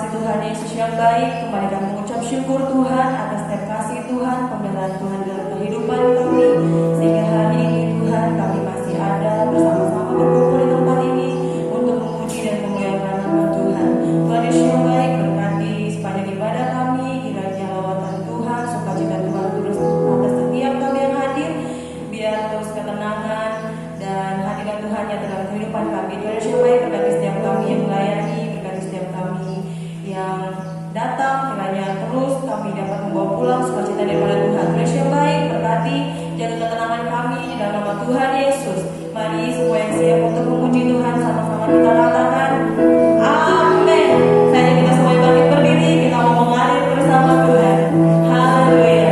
kasih Tuhan Yesus yang baik, kembali kami mengucap syukur Tuhan atas setiap kasih Tuhan, pemeliharaan Tuhan dalam kehidupan kami, sehingga hari ini Tuhan kami masih ada bersama-sama berkumpul di tempat ini untuk memuji dan memuliakan nama Tuhan. Tuhan Yesus yang baik, berkati sepanjang ibadah kami, kiranya lawatan Tuhan, sukacita Tuhan terus atas setiap kami yang hadir, biar terus ketenangan dan hadirat Tuhan yang dalam kehidupan kami. Tuhan Yesus yang baik, berkati setiap kami yang melayani, berkati setiap kami yang datang, kiranya terus kami dapat membawa pulang sukacita daripada Tuhan. Tuhan Yesus yang baik, berkati jaga ketenangan kami di dalam nama Tuhan Yesus. Mari semua yang siap untuk memuji Tuhan, sama-sama kita katakan amin. Saatnya kita semua bangkit berdiri, kita mau mengalir bersama Tuhan. Haleluya.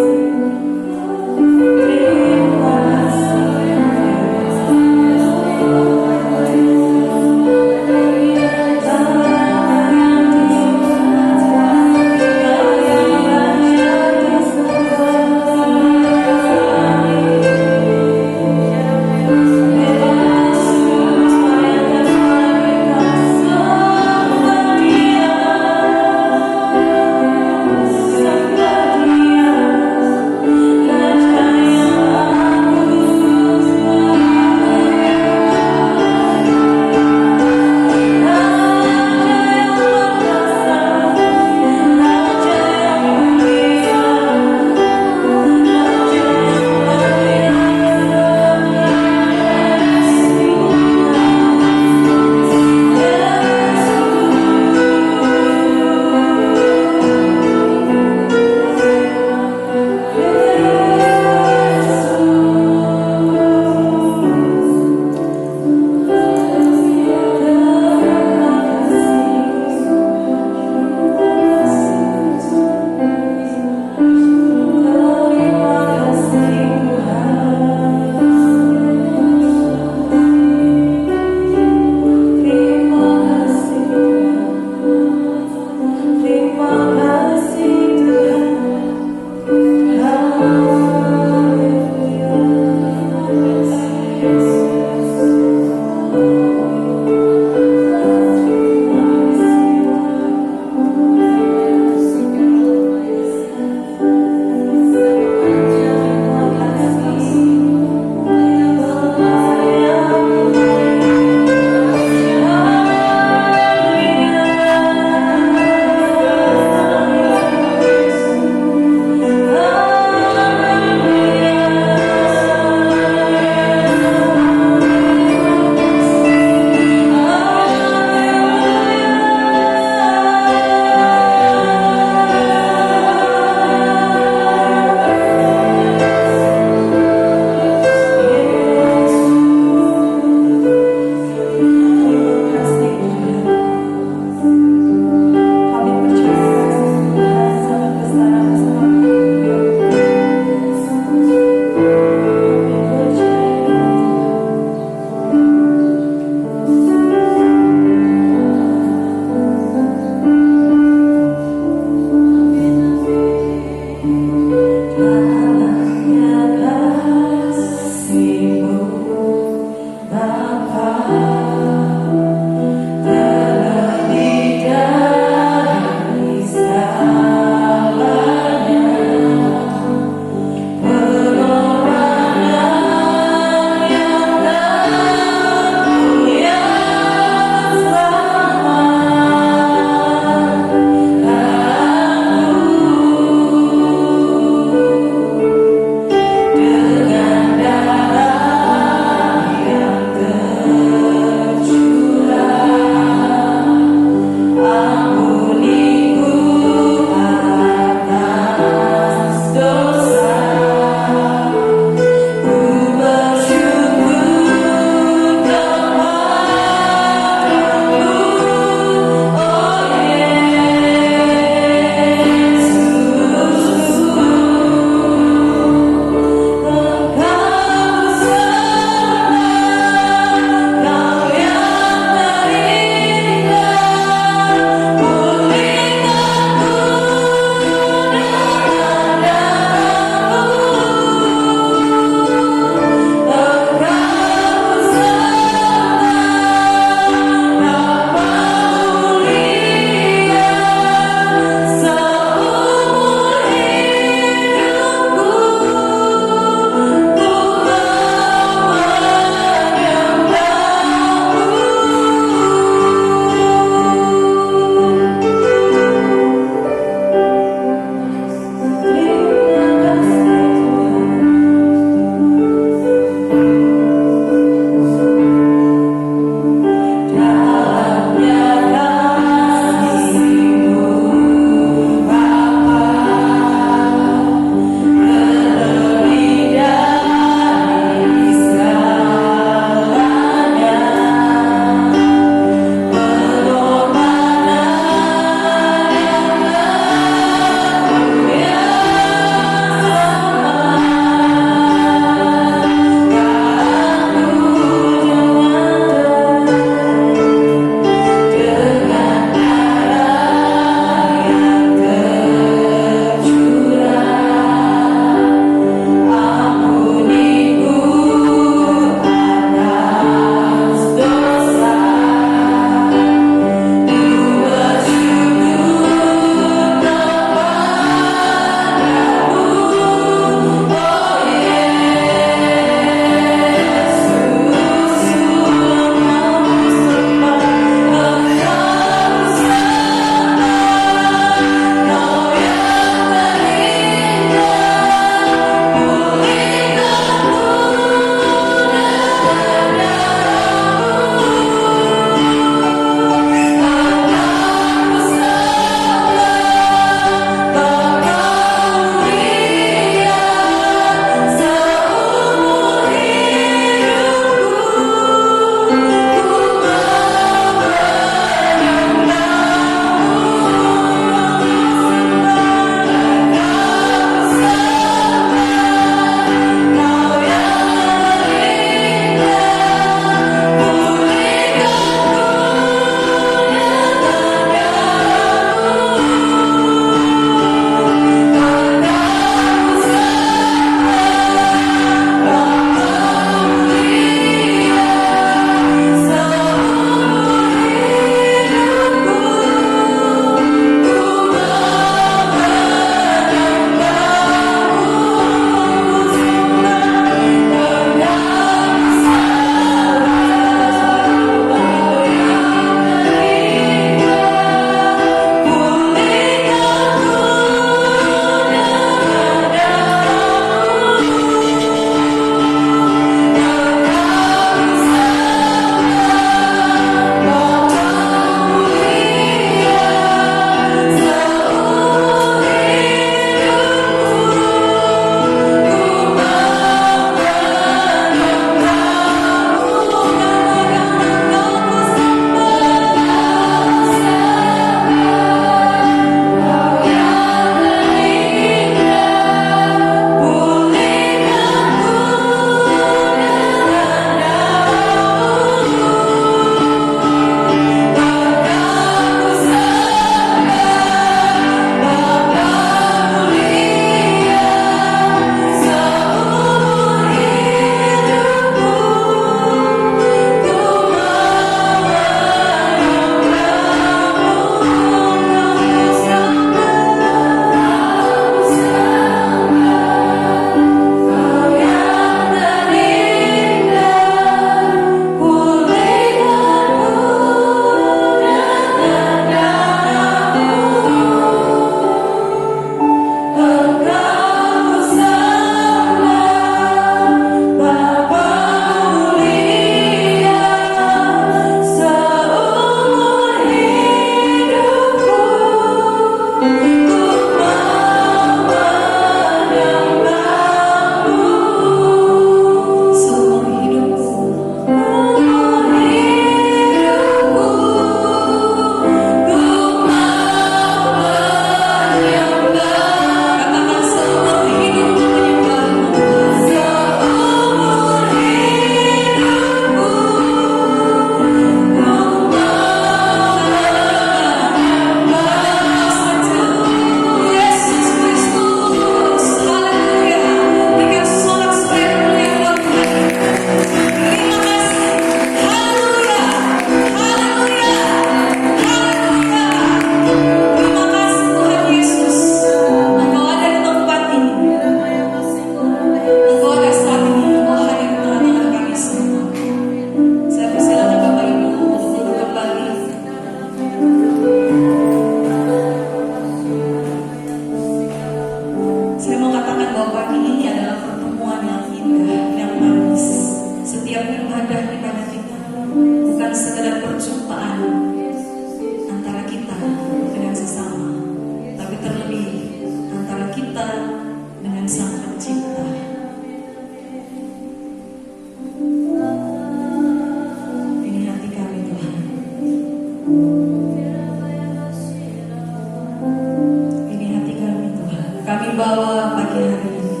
bawa pagi hari ini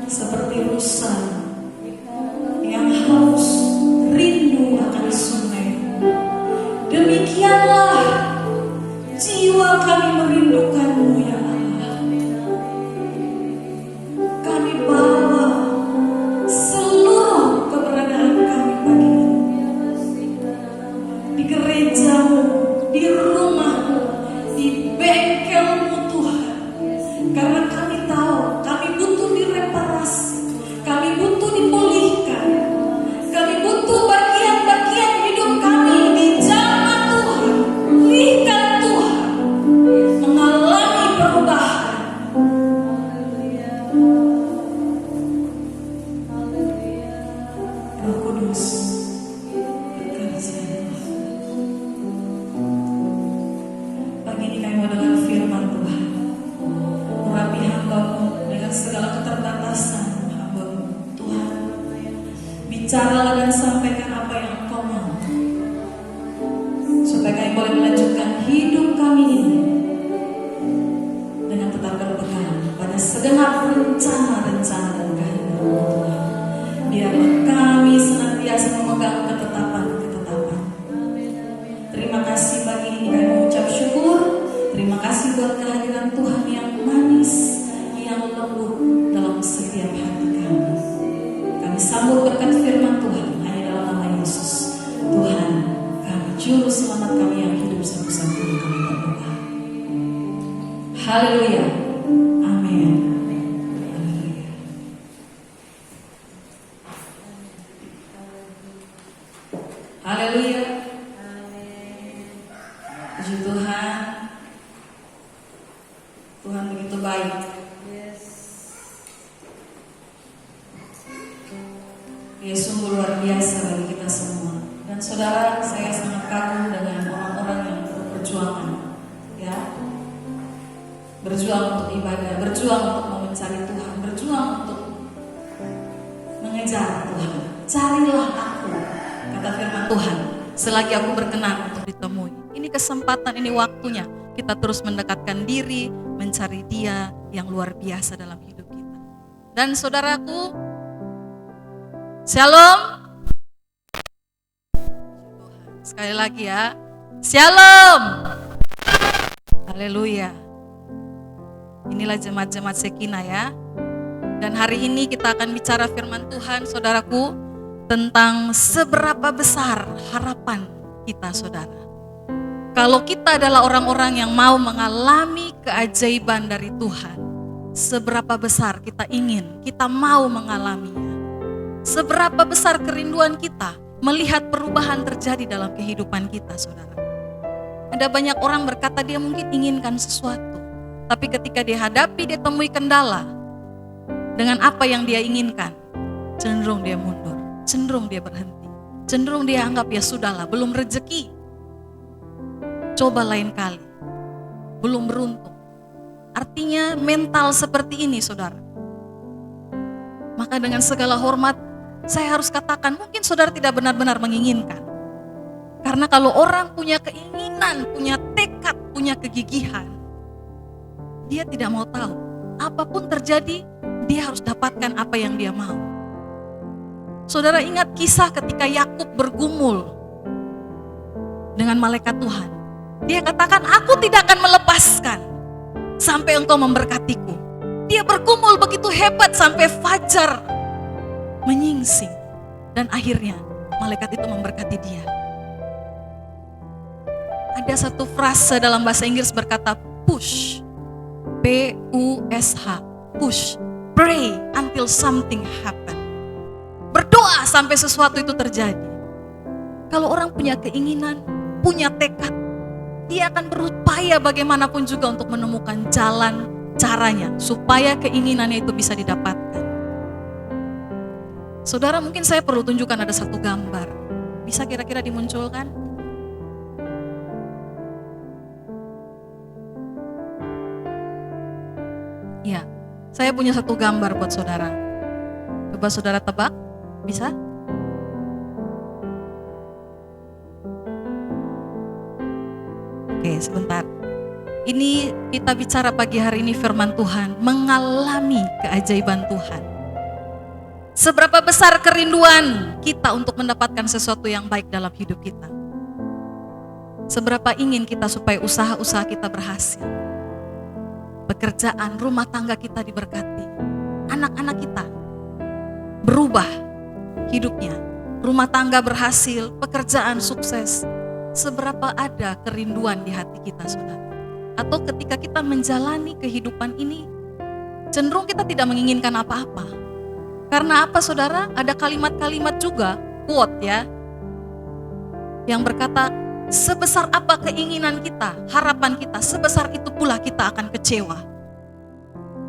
seperti rusa yang haus rindu akan sungai. Demikianlah jiwa kami merindukanmu ya Allah. Kami bawa seluruh keberadaan kami pagi ini di gerejamu, di rumahmu, di bengkelmu Tuhan. Karena kami tahu kami butuh direparasi, kami butuh dipulihkan, kami butuh bagian-bagian hidup kami dijamah Tuhan, pulihkan Tuhan, mengalami perubahan. Roh Kudus bekerja. Pagi ini kami mau dengar firman Tuhan. Urapi hamba-Mu dengan segala keterbatasan hamba-Mu Tuhan. Bicaralah dan sampaikan apa yang Engkau mau, supaya kami boleh melanjutkan hidup kami ini dengan tetap berpegang pada segenap rencana-rencana dan kehendak-Mu Tuhan. Biarlah kami senantiasa memegang ketetapan-ketetapan. Terima kasih pagi ini kami mengucap syukur. Terima kasih buat kehadiran Tuhan yang manis, yang lembut dalam setiap hati kami. Kami sambut berkat firman Tuhan hanya dalam nama Yesus Tuhan kami, Juru Selamat kami yang hidup satu-satunya. Kami berdoa. Haleluya. Amin. Haleluya. Haleluya. Puji Tuhan. Tuhan begitu baik. Dia sungguh luar biasa bagi kita semua. Dan saudara, saya sangat kagum dengan orang-orang yang berjuangan, ya, berjuang untuk ibadah, berjuang untuk mencari Tuhan, berjuang untuk mengejar Tuhan. Carilah aku, kata firman Tuhan, selagi aku berkenan untuk ditemui. Ini kesempatan, ini waktunya kita terus mendekatkan diri, mencari Dia yang luar biasa dalam hidup kita. Dan saudaraku, Shalom. Sekali lagi ya, Shalom. Haleluya. Inilah jemaat-jemaat Sekina ya. Dan hari ini kita akan bicara firman Tuhan, saudaraku, tentang seberapa besar harapan kita, saudara. Kalau kita adalah orang-orang yang mau mengalami keajaiban dari Tuhan, seberapa besar kita ingin, kita mau mengalaminya. Seberapa besar kerinduan kita melihat perubahan terjadi dalam kehidupan kita, saudara. Ada banyak orang berkata dia mungkin inginkan sesuatu, tapi ketika dihadapi, dia temui kendala dengan apa yang dia inginkan, cenderung dia mundur, cenderung dia berhenti, cenderung dia anggap ya sudahlah, belum rezeki, coba lain kali, belum beruntung. Artinya mental seperti ini, saudara. Maka dengan segala hormat, saya harus katakan mungkin saudara tidak benar-benar menginginkan. Karena kalau orang punya keinginan, punya tekad, punya kegigihan, dia tidak mau tahu. Apapun terjadi, dia harus dapatkan apa yang dia mau. Saudara ingat kisah ketika Yakub bergumul dengan malaikat Tuhan. Dia katakan, aku tidak akan melepaskan sampai engkau memberkatiku. Dia bergumul begitu hebat sampai fajar menyingsing. Dan akhirnya malaikat itu memberkati dia. Ada satu frase dalam bahasa Inggris berkata push. P-U-S-H. Push. Pray until something happen. Berdoa sampai sesuatu itu terjadi. Kalau orang punya keinginan, punya tekad, dia akan berupaya bagaimanapun juga untuk menemukan jalan, caranya, supaya keinginannya itu bisa didapatkan. Saudara, mungkin saya perlu tunjukkan ada satu gambar. Bisa kira-kira dimunculkan? Ya, saya punya satu gambar buat saudara. Coba saudara tebak, bisa? Oke, sebentar. Ini kita bicara pagi hari ini firman Tuhan, mengalami keajaiban Tuhan. Seberapa besar kerinduan kita untuk mendapatkan sesuatu yang baik dalam hidup kita. Seberapa ingin kita supaya usaha-usaha kita berhasil. Pekerjaan, rumah tangga kita diberkati. Anak-anak kita berubah hidupnya. Rumah tangga berhasil, pekerjaan sukses. Seberapa ada kerinduan di hati kita, saudara? Atau ketika kita menjalani kehidupan ini, cenderung kita tidak menginginkan apa-apa. Karena apa, saudara? Ada kalimat-kalimat juga, quote ya, yang berkata, sebesar apa keinginan kita, harapan kita, sebesar itu pula kita akan kecewa.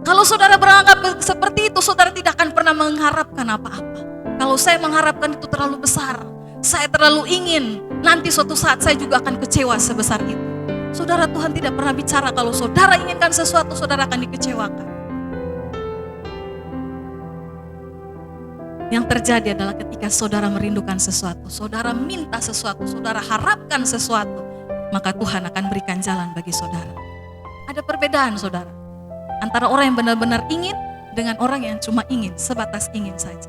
Kalau saudara beranggap seperti itu, saudara tidak akan pernah mengharapkan apa-apa. Kalau saya mengharapkan itu terlalu besar, saya terlalu ingin, nanti suatu saat saya juga akan kecewa sebesar itu. Saudara, Tuhan tidak pernah bicara kalau saudara inginkan sesuatu, saudara akan dikecewakan. Yang terjadi adalah ketika saudara merindukan sesuatu, saudara minta sesuatu, saudara harapkan sesuatu, maka Tuhan akan berikan jalan bagi saudara. Ada perbedaan, saudara, antara orang yang benar-benar ingin dengan orang yang cuma ingin, sebatas ingin saja.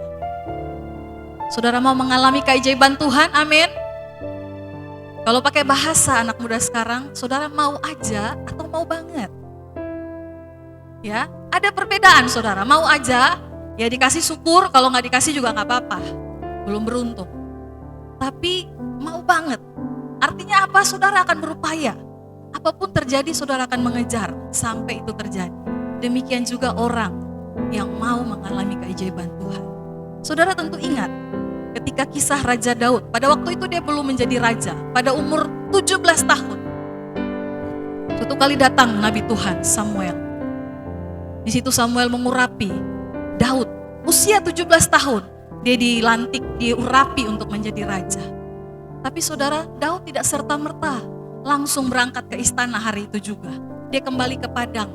Saudara mau mengalami keajaiban Tuhan, amin. Kalau pakai bahasa anak muda sekarang, saudara mau aja atau mau banget? Ya, ada perbedaan, saudara. Mau aja, ya dikasih syukur, kalau nggak dikasih juga nggak apa-apa, belum beruntung. Tapi mau banget, artinya apa? Saudara akan berupaya. Apapun terjadi, saudara akan mengejar sampai itu terjadi. Demikian juga orang yang mau mengalami keajaiban Tuhan. Saudara tentu ingat, ketika kisah Raja Daud, pada waktu itu dia belum menjadi raja, pada umur 17 tahun. Suatu kali datang Nabi Tuhan Samuel. Di situ Samuel mengurapi Daud, usia 17 tahun, dia dilantik, diurapi untuk menjadi raja. Tapi saudara, Daud tidak serta-merta langsung berangkat ke istana hari itu juga. Dia kembali ke padang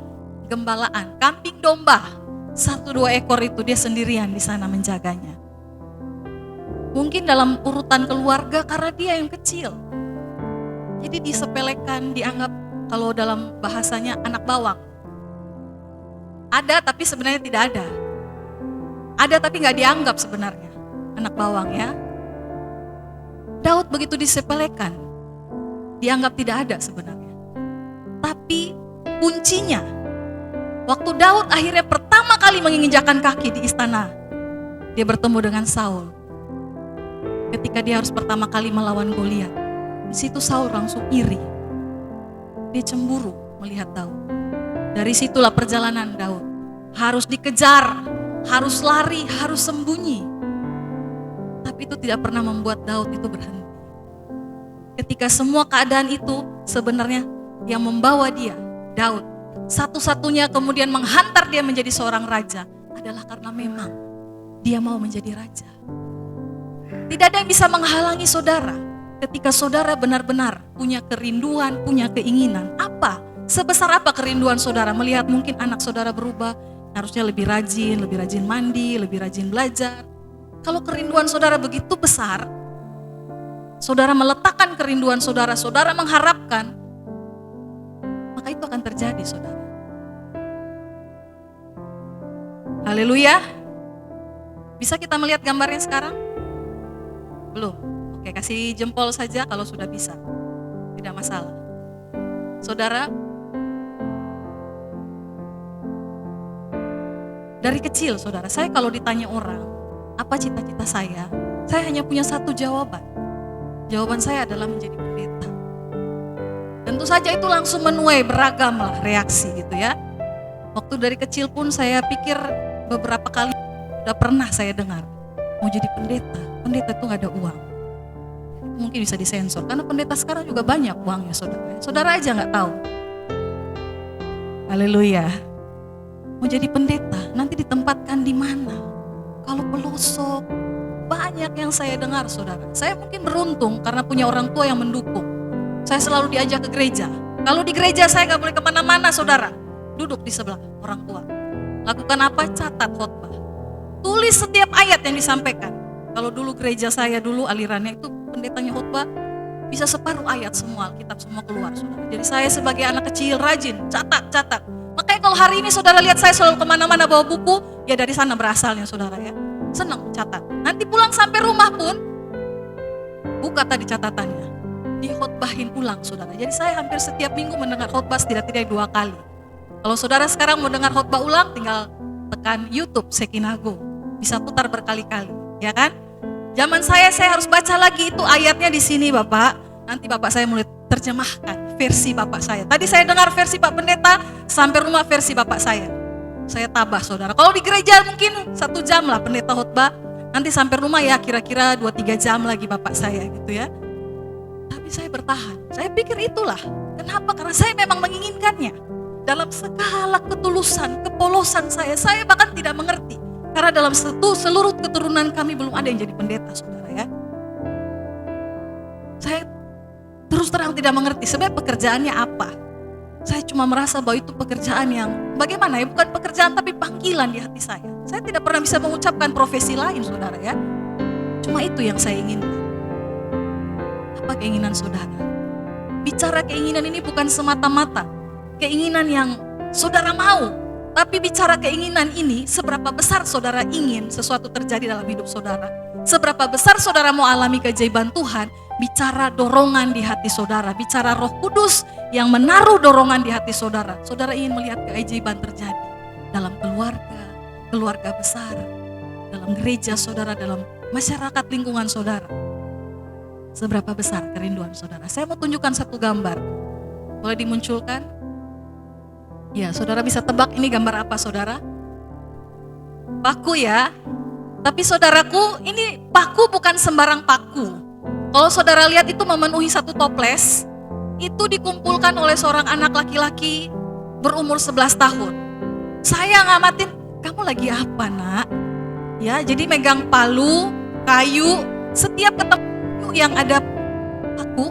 gembalaan, kambing domba, 1-2 ekor itu dia sendirian di sana menjaganya. Mungkin dalam urutan keluarga karena dia yang kecil. Jadi disepelekan, dianggap kalau dalam bahasanya anak bawang. Ada tapi sebenarnya tidak ada. Ada tapi gak dianggap sebenarnya anak bawang ya. Daud begitu disepelekan, dianggap tidak ada sebenarnya. Tapi kuncinya, waktu Daud akhirnya pertama kali menginjakkan kaki di istana, dia bertemu dengan Saul. Ketika dia harus pertama kali melawan Goliat, di situ Saul langsung iri. Dia cemburu melihat Daud. Dari situlah perjalanan Daud. Harus dikejar, harus lari, harus sembunyi. Tapi itu tidak pernah membuat Daud itu berhenti. Ketika semua keadaan itu sebenarnya yang membawa dia, Daud, satu-satunya kemudian menghantar dia menjadi seorang raja adalah karena memang dia mau menjadi raja. Tidak ada yang bisa menghalangi saudara ketika saudara benar-benar punya kerinduan, punya keinginan. Apa? Sebesar apa kerinduan saudara melihat mungkin anak saudara berubah, harusnya lebih rajin mandi, lebih rajin belajar. Kalau kerinduan saudara begitu besar, saudara meletakkan kerinduan saudara, saudara mengharapkan, maka itu akan terjadi, saudara. Haleluya. Bisa kita melihat gambarnya sekarang? Belum? Oke, kasih jempol saja kalau sudah bisa. Tidak masalah. Saudara, dari kecil saudara, saya kalau ditanya orang, apa cita-cita saya hanya punya satu jawaban. Jawaban saya adalah menjadi pendeta. Tentu saja itu langsung menuai beragam lah reaksi gitu ya. Waktu dari kecil pun saya pikir beberapa kali sudah pernah saya dengar, mau jadi pendeta itu gak ada uang. Mungkin bisa disensor, karena pendeta sekarang juga banyak uangnya saudara. Saudara aja gak tahu. Haleluya. Mau jadi pendeta, nanti ditempatkan di mana? Kalau pelosok, banyak yang saya dengar saudara. Saya mungkin beruntung karena punya orang tua yang mendukung. Saya selalu diajak ke gereja. Kalau di gereja saya gak boleh kemana-mana saudara. Duduk di sebelah orang tua. Lakukan apa? Catat khotbah. Tulis setiap ayat yang disampaikan. Kalau dulu gereja saya dulu alirannya itu pendetanya khotbah, Bisa separuh ayat semua, Alkitab semua keluar, saudara. Jadi saya sebagai anak kecil rajin, catat. Makanya kalau hari ini saudara lihat saya selalu kemana-mana bawa buku, ya dari sana berasalnya saudara ya. Senang catat. Nanti pulang sampai rumah pun, buka tadi catatannya. Dikhotbahin ulang saudara. Jadi saya hampir setiap minggu mendengar khotbah setidaknya 2 kali. Kalau saudara sekarang mau dengar khotbah ulang, tinggal tekan YouTube Sekinago. Bisa putar berkali-kali, ya kan? Zaman saya harus baca lagi itu ayatnya di sini Bapak. Nanti Bapak saya mulai terjemahkan versi Bapak saya. Tadi saya dengar versi Pak Pendeta, sampai rumah versi Bapak saya. Saya tabah saudara. Kalau di gereja mungkin 1 jam lah pendeta khotbah. Nanti sampai rumah ya kira-kira 2-3 jam lagi Bapak saya gitu ya. Tapi saya bertahan. Saya pikir itulah. Kenapa? Karena saya memang menginginkannya. Dalam segala ketulusan, kepolosan saya bahkan tidak mengerti. Karena dalam seluruh keturunan kami belum ada yang jadi pendeta, saudara ya. Saya terus terang tidak mengerti sebenarnya pekerjaannya apa. Saya cuma merasa bahwa itu pekerjaan yang bagaimana ya, bukan pekerjaan tapi panggilan di hati saya. Saya tidak pernah bisa mengucapkan profesi lain, saudara ya. Cuma itu yang saya inginkan. Apa keinginan saudara? Bicara keinginan ini bukan semata-mata keinginan yang saudara mau, tapi bicara keinginan ini, seberapa besar saudara ingin sesuatu terjadi dalam hidup saudara. Seberapa besar saudara mau alami keajaiban Tuhan, bicara dorongan di hati saudara. Bicara Roh Kudus yang menaruh dorongan di hati saudara. Saudara ingin melihat keajaiban terjadi dalam keluarga besar, dalam gereja saudara, dalam masyarakat lingkungan saudara. Seberapa besar kerinduan saudara. Saya mau tunjukkan satu gambar. Boleh dimunculkan? Ya, saudara bisa tebak ini gambar apa saudara? Paku ya. Tapi saudaraku, ini paku bukan sembarang paku. Kalau saudara lihat itu memenuhi 1 toples, itu dikumpulkan oleh seorang anak laki-laki berumur 11 tahun. Saya ngamatin, kamu lagi apa nak? Ya, jadi megang palu, kayu, setiap ketemu yang ada paku,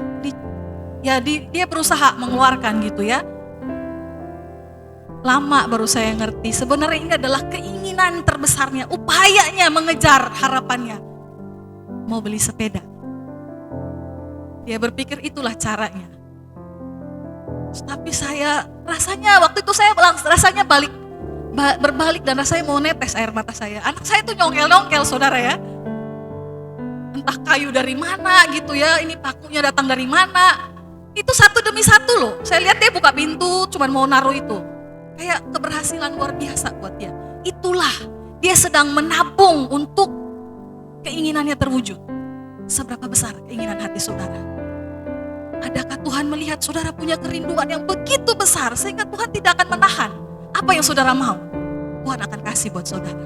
dia berusaha mengeluarkan gitu ya. Lama baru saya ngerti, sebenarnya ini adalah keinginan terbesarnya, upayanya mengejar harapannya. Mau beli sepeda. Dia berpikir itulah caranya. Tapi saya, rasanya waktu itu saya rasanya berbalik dan rasanya mau netes air mata saya. Anak saya tuh nyongkel-nyongkel saudara ya. Entah kayu dari mana gitu ya, ini pakunya datang dari mana. Itu satu demi satu loh. Saya lihat dia buka pintu, cuman mau naruh itu. Kayak keberhasilan luar biasa buat dia. Itulah, dia sedang menabung untuk keinginannya terwujud. Seberapa besar keinginan hati saudara? Adakah Tuhan melihat saudara punya kerinduan yang begitu besar sehingga Tuhan tidak akan menahan apa yang saudara mau? Tuhan akan kasih buat saudara.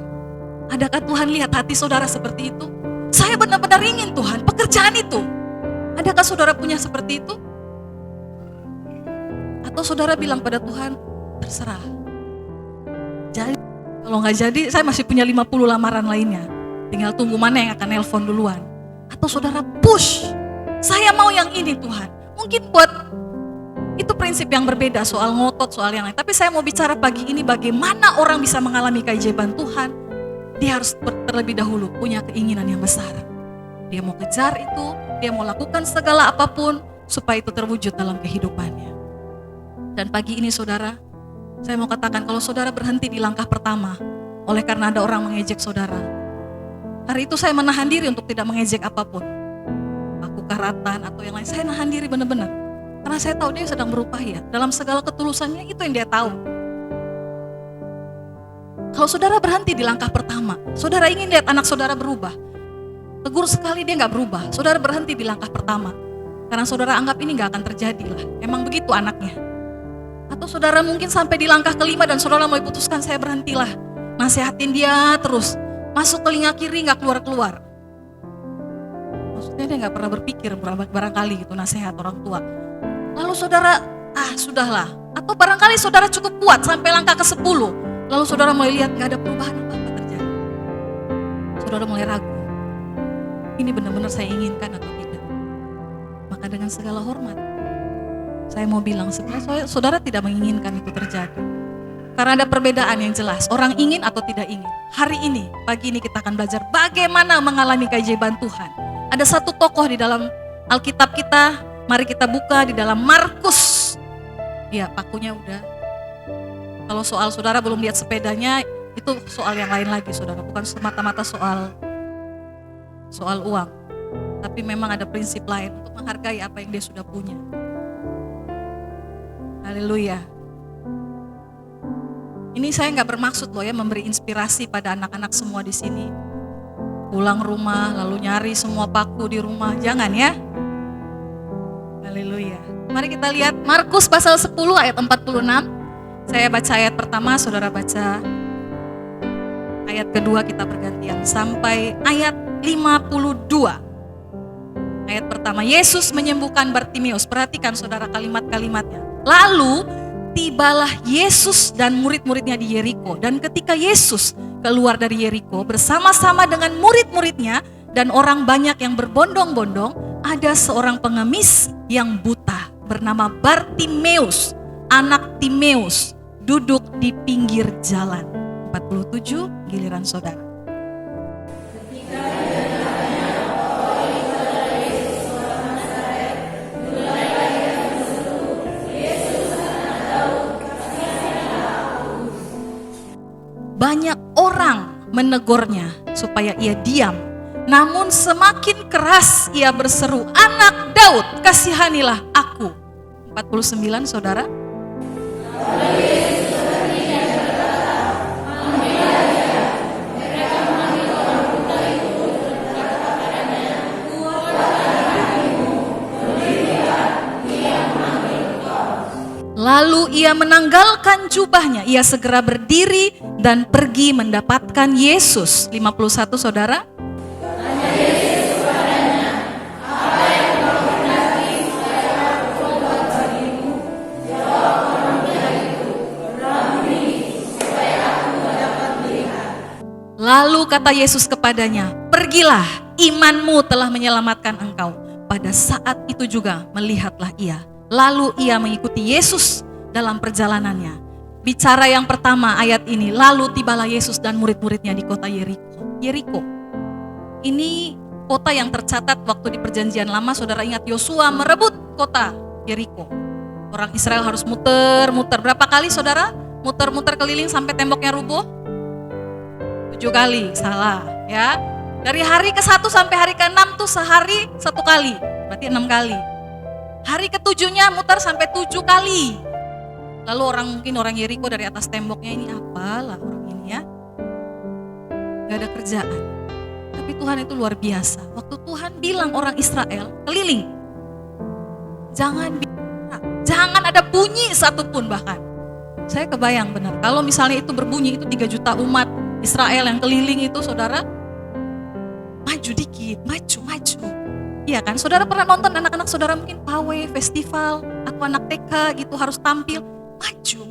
Adakah Tuhan lihat hati saudara seperti itu? Saya benar-benar ingin Tuhan pekerjaan itu. Adakah saudara punya seperti itu? Atau saudara bilang pada Tuhan, terserah. Jadi kalau nggak jadi, saya masih punya 50 lamaran lainnya. Tinggal tunggu mana yang akan nelpon duluan. Atau saudara push, saya mau yang ini Tuhan. Mungkin buat itu prinsip yang berbeda soal ngotot, soal yang lain. Tapi saya mau bicara pagi ini bagaimana orang bisa mengalami keajaiban Tuhan. Dia harus terlebih dahulu punya keinginan yang besar. Dia mau kejar itu, dia mau lakukan segala apapun supaya itu terwujud dalam kehidupannya. Dan pagi ini saudara, saya mau katakan kalau saudara berhenti di langkah pertama oleh karena ada orang mengejek saudara. Hari itu saya menahan diri untuk tidak mengejek apapun. Aku karatan atau yang lain, saya nahan diri benar-benar. Karena saya tahu dia sedang berupaya. Dalam segala ketulusannya itu yang dia tahu. Kalau saudara berhenti di langkah pertama, saudara ingin lihat anak saudara berubah. Tegur sekali dia gak berubah, saudara berhenti di langkah pertama. Karena saudara anggap ini gak akan terjadi lah. Emang begitu anaknya. Atau saudara mungkin sampai di langkah kelima dan saudara mulai putuskan saya berhentilah. Nasihatin dia terus. Masuk telinga kiri gak keluar-keluar. Maksudnya dia gak pernah berpikir barangkali gitu nasihat orang tua. Lalu saudara, sudahlah. Atau barangkali saudara cukup kuat sampai langkah ke-10. Lalu saudara mulai lihat gak ada perubahan apa-apa terjadi. Saudara mulai ragu. Ini benar-benar saya inginkan atau tidak. Maka dengan segala hormat, saya mau bilang sebenarnya saudara tidak menginginkan itu terjadi. Karena ada perbedaan yang jelas, orang ingin atau tidak ingin. Hari ini, pagi ini kita akan belajar bagaimana mengalami keajaiban Tuhan. Ada satu tokoh di dalam Alkitab kita, mari kita buka di dalam Markus. Ya, pakunya udah. Kalau soal saudara belum lihat sepedanya, itu soal yang lain lagi saudara. Bukan semata-mata soal uang. Tapi memang ada prinsip lain untuk menghargai apa yang dia sudah punya. Haleluya. Ini saya nggak bermaksud loh ya memberi inspirasi pada anak-anak semua di sini. Pulang rumah lalu nyari semua paku di rumah, jangan ya. Haleluya. Mari kita lihat Markus pasal 10 ayat 46. Saya baca ayat pertama, saudara baca ayat kedua, kita bergantian sampai ayat 52. Ayat pertama, Yesus menyembuhkan Bartimeus. Perhatikan saudara kalimat-kalimatnya. Lalu tibalah Yesus dan murid-muridnya di Yeriko. Dan ketika Yesus keluar dari Yeriko bersama-sama dengan murid-muridnya dan orang banyak yang berbondong-bondong, ada seorang pengemis yang buta bernama Bartimeus, anak Timeus, duduk di pinggir jalan. 47, giliran saudara. Banyak orang menegurnya supaya ia diam. Namun semakin keras ia berseru, "Anak Daud, kasihanilah aku." 49 saudara. Lalu ia menanggalkan jubahnya, ia segera berdiri dan pergi mendapatkan Yesus. 51 saudara. Lalu kata Yesus kepadanya, "Pergilah, imanmu telah menyelamatkan engkau." Pada saat itu juga melihatlah ia. Lalu ia mengikuti Yesus dalam perjalanannya. Bicara yang pertama ayat ini, lalu tibalah Yesus dan murid-muridnya di kota Yeriko. Yeriko, ini kota yang tercatat waktu di perjanjian lama. Saudara ingat Yosua merebut kota Yeriko. Orang Israel harus muter-muter. Berapa kali saudara? Muter-muter keliling sampai temboknya rubuh? 7 kali, salah ya. Dari hari ke-1 sampai hari ke-6 tuh sehari 1 kali, berarti 6 kali. Hari ke-7-nya muter sampai 7 kali. Lalu orang Yeriko dari atas temboknya, ini apalah orang ini ya. Gak ada kerjaan. Tapi Tuhan itu luar biasa. Waktu Tuhan bilang orang Israel keliling, jangan ada bunyi satupun bahkan. Saya kebayang benar, kalau misalnya itu berbunyi, itu 3 juta umat Israel yang keliling itu saudara, maju dikit, maju. Iya kan, saudara pernah nonton anak-anak saudara mungkin pawai, festival, atau anak TK gitu harus tampil, maju,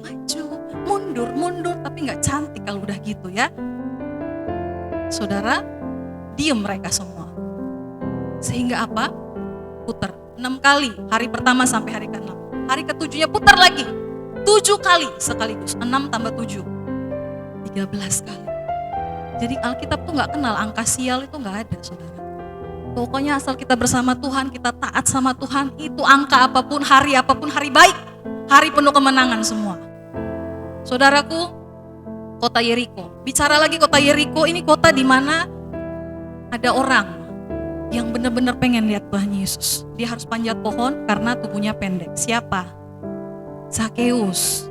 mundur, tapi gak cantik kalau udah gitu ya. Saudara, diem mereka semua. Sehingga apa? Putar 6 kali, hari pertama sampai hari ke-6. Hari ke-7-nya putar lagi, 7 kali sekaligus, 6 tambah 7, 13 kali. Jadi Alkitab tuh gak kenal angka sial, itu gak ada saudara. Pokoknya asal kita bersama Tuhan, kita taat sama Tuhan, itu angka apapun, hari baik, hari penuh kemenangan semua. Saudaraku, kota Yeriko. Bicara lagi kota Yeriko, ini kota di mana ada orang yang benar-benar pengen lihat Tuhan Yesus. Dia harus panjat pohon karena tubuhnya pendek. Siapa? Zakheus.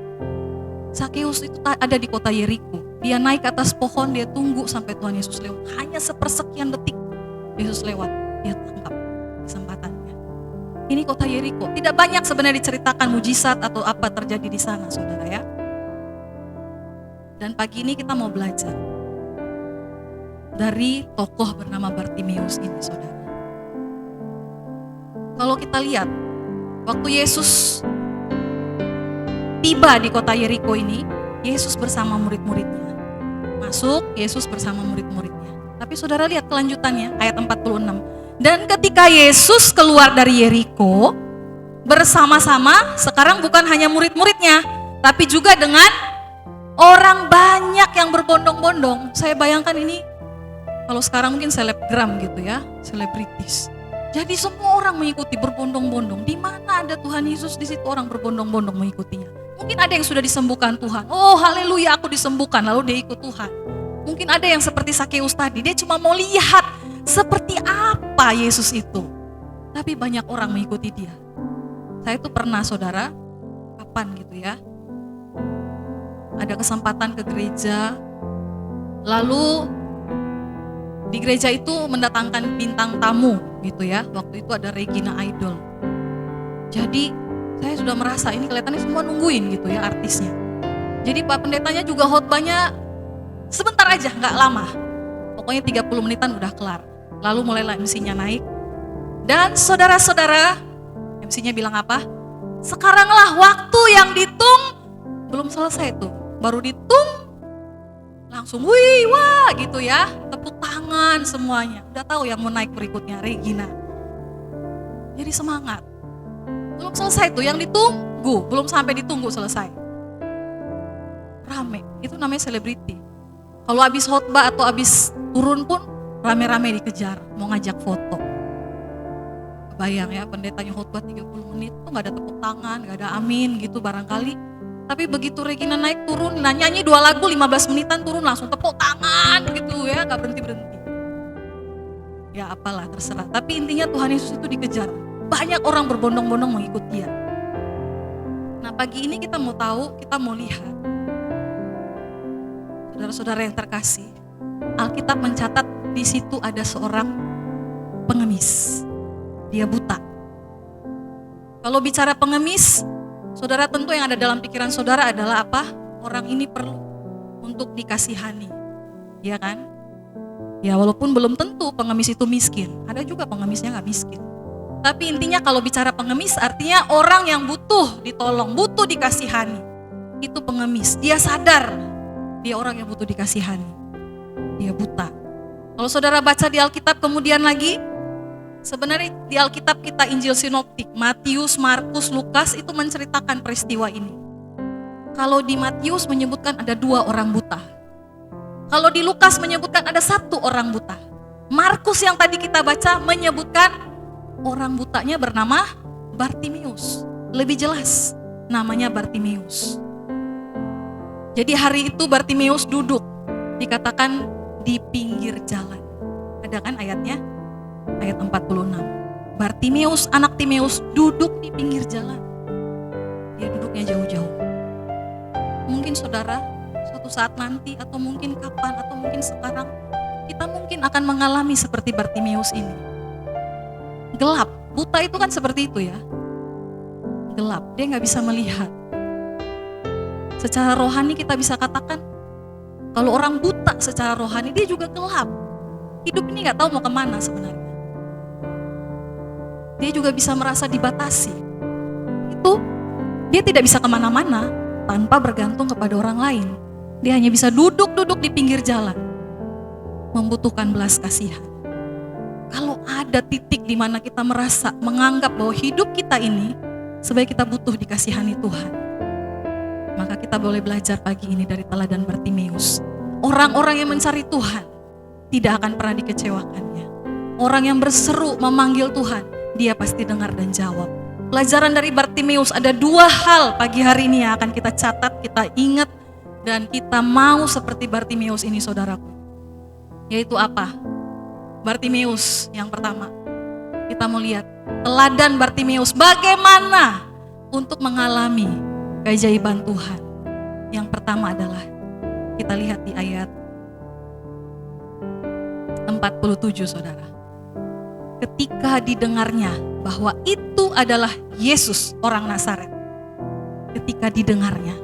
Zakheus itu ada di kota Yeriko. Dia naik ke atas pohon, dia tunggu sampai Tuhan Yesus lewat. Hanya sepersekian detik Yesus lewat, dia tangkap kesempatannya. Ini kota Yeriko. Tidak banyak sebenarnya diceritakan mujizat atau apa terjadi di sana, saudara ya. Dan pagi ini kita mau belajar dari tokoh bernama Bartimeus ini, saudara. Kalau kita lihat, waktu Yesus tiba di kota Yeriko ini, Yesus bersama murid-muridnya. Masuk, Yesus bersama murid-muridnya. Tapi saudara lihat kelanjutannya, ayat 46. Dan ketika Yesus keluar dari Yeriko, bersama-sama, sekarang bukan hanya murid-muridnya, tapi juga dengan orang banyak yang berbondong-bondong. Saya bayangkan ini, kalau sekarang mungkin selebgram gitu ya, selebritis. Jadi semua orang mengikuti berbondong-bondong. Di mana ada Tuhan Yesus, di situ orang berbondong-bondong mengikutinya. Mungkin ada yang sudah disembuhkan Tuhan. Oh haleluya, aku disembuhkan, lalu dia ikut Tuhan. Mungkin ada yang seperti Sakeus tadi, dia cuma mau lihat seperti apa Yesus itu. Tapi banyak orang mengikuti dia. Saya tuh pernah saudara, kapan gitu ya, ada kesempatan ke gereja, lalu di gereja itu mendatangkan bintang tamu gitu ya. Waktu itu ada Regina Idol. Jadi saya sudah merasa ini kelihatannya semua nungguin gitu ya artisnya. Jadi Pak Pendetanya juga khotbahnya sebentar aja, gak lama. Pokoknya 30 menitan udah kelar. Lalu mulailah MC-nya naik. Dan saudara-saudara, MC-nya bilang apa? Sekaranglah waktu yang ditung. Belum selesai tuh, baru ditung. Langsung wih wah gitu ya, tepuk tangan semuanya. Udah tahu yang mau naik berikutnya, Regina. Jadi semangat. Belum selesai tuh, yang ditunggu, belum sampai ditunggu selesai. Rame, itu namanya selebriti. Kalau habis khotbah atau habis turun pun rame-rame dikejar, mau ngajak foto. Bayang ya, pendetanya khotbah 30 menit tuh gak ada tepuk tangan, gak ada amin gitu barangkali. Tapi begitu Regina naik turun, nyanyi 2 lagu 15 menitan turun langsung tepuk tangan gitu ya, gak berhenti-berhenti. Ya apalah terserah, tapi intinya Tuhan Yesus itu dikejar. Banyak orang berbondong-bondong mengikut dia. Nah pagi ini kita mau tahu, kita mau lihat. Saudara-saudara yang terkasih, Alkitab mencatat di situ ada seorang pengemis. Dia buta. Kalau bicara pengemis, saudara tentu yang ada dalam pikiran saudara adalah apa? Orang ini perlu untuk dikasihani, ya kan? Ya walaupun belum tentu pengemis itu miskin, ada juga pengemisnya gak miskin. Tapi intinya kalau bicara pengemis artinya orang yang butuh ditolong, butuh dikasihani. Itu pengemis, dia sadar dia orang yang butuh dikasihani. Dia buta. Kalau saudara baca di Alkitab kemudian lagi, sebenarnya di Alkitab kita Injil Sinoptik, Matius, Markus, Lukas itu menceritakan peristiwa ini. Kalau di Matius menyebutkan ada 2 orang buta. Kalau di Lukas menyebutkan ada 1 orang buta. Markus yang tadi kita baca menyebutkan orang butanya bernama Bartimeus. Lebih jelas namanya Bartimeus. Jadi hari itu Bartimeus duduk, dikatakan di pinggir jalan. Ada kan ayatnya? Ayat 46. Bartimeus, anak Timeus duduk di pinggir jalan. Dia duduknya jauh-jauh. Mungkin saudara, suatu saat nanti atau mungkin kapan atau mungkin sekarang, kita mungkin akan mengalami seperti Bartimeus ini. Gelap, buta itu kan seperti itu ya. Gelap, dia gak bisa melihat. Secara rohani kita bisa katakan, kalau orang buta secara rohani dia juga gelap. Hidup ini gak tahu mau kemana sebenarnya. Dia juga bisa merasa dibatasi. Itu dia tidak bisa kemana-mana tanpa bergantung kepada orang lain. Dia hanya bisa duduk-duduk di pinggir jalan, membutuhkan belas kasihan. Kalau ada titik di mana kita merasa menganggap bahwa hidup kita ini sebaik kita butuh dikasihani Tuhan, maka kita boleh belajar pagi ini dari teladan Bartimeus. Orang-orang yang mencari Tuhan tidak akan pernah dikecewakannya. Orang yang berseru memanggil Tuhan, dia pasti dengar dan jawab. Pelajaran dari Bartimeus ada 2 hal pagi hari ini yang akan kita catat, kita ingat, dan kita mau seperti Bartimeus ini saudaraku. Yaitu apa? Bartimeus yang pertama, kita mau lihat teladan Bartimeus bagaimana untuk mengalami keajaiban Tuhan. Yang pertama adalah kita lihat di ayat 47 saudara. Ketika didengarnya bahwa itu adalah Yesus orang Nazaret. Ketika didengarnya,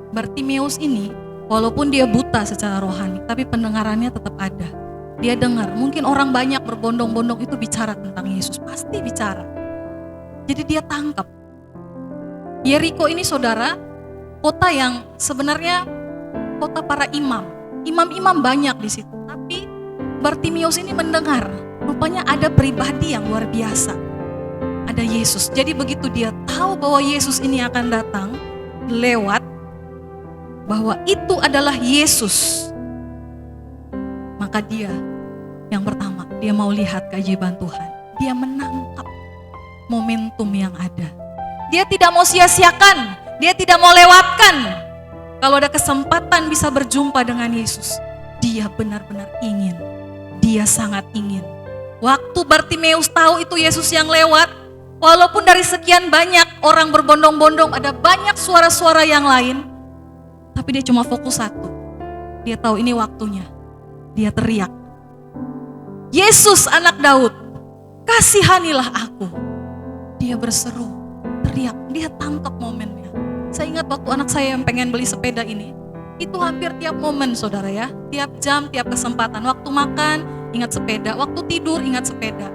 Bartimeus ini walaupun dia buta secara rohani, tapi pendengarannya tetap ada. Dia dengar, mungkin orang banyak berbondong-bondong itu bicara tentang Yesus, pasti bicara. Jadi dia tangkap. Yeriko ini saudara, kota yang sebenarnya kota para imam. Imam-imam banyak di situ, tapi Bartimeus ini mendengar, rupanya ada pribadi yang luar biasa. Ada Yesus. Jadi begitu dia tahu bahwa Yesus ini akan datang lewat, bahwa itu adalah Yesus, maka dia yang pertama, dia mau lihat keajaiban Tuhan. Dia menangkap momentum yang ada. Dia tidak mau sia-siakan, dia tidak mau lewatkan. Kalau ada kesempatan bisa berjumpa dengan Yesus, dia benar-benar ingin. Dia sangat ingin. Waktu Bartimeus tahu itu Yesus yang lewat, walaupun dari sekian banyak orang berbondong-bondong, ada banyak suara-suara yang lain, tapi dia cuma fokus satu. Dia tahu ini waktunya. Dia teriak, Yesus anak Daud, kasihanilah aku. Dia berseru, teriak, dia tangkap momennya. Saya ingat waktu anak saya yang pengen beli sepeda ini, itu hampir tiap momen saudara ya, tiap jam, tiap kesempatan. Waktu makan, ingat sepeda. Waktu tidur, ingat sepeda.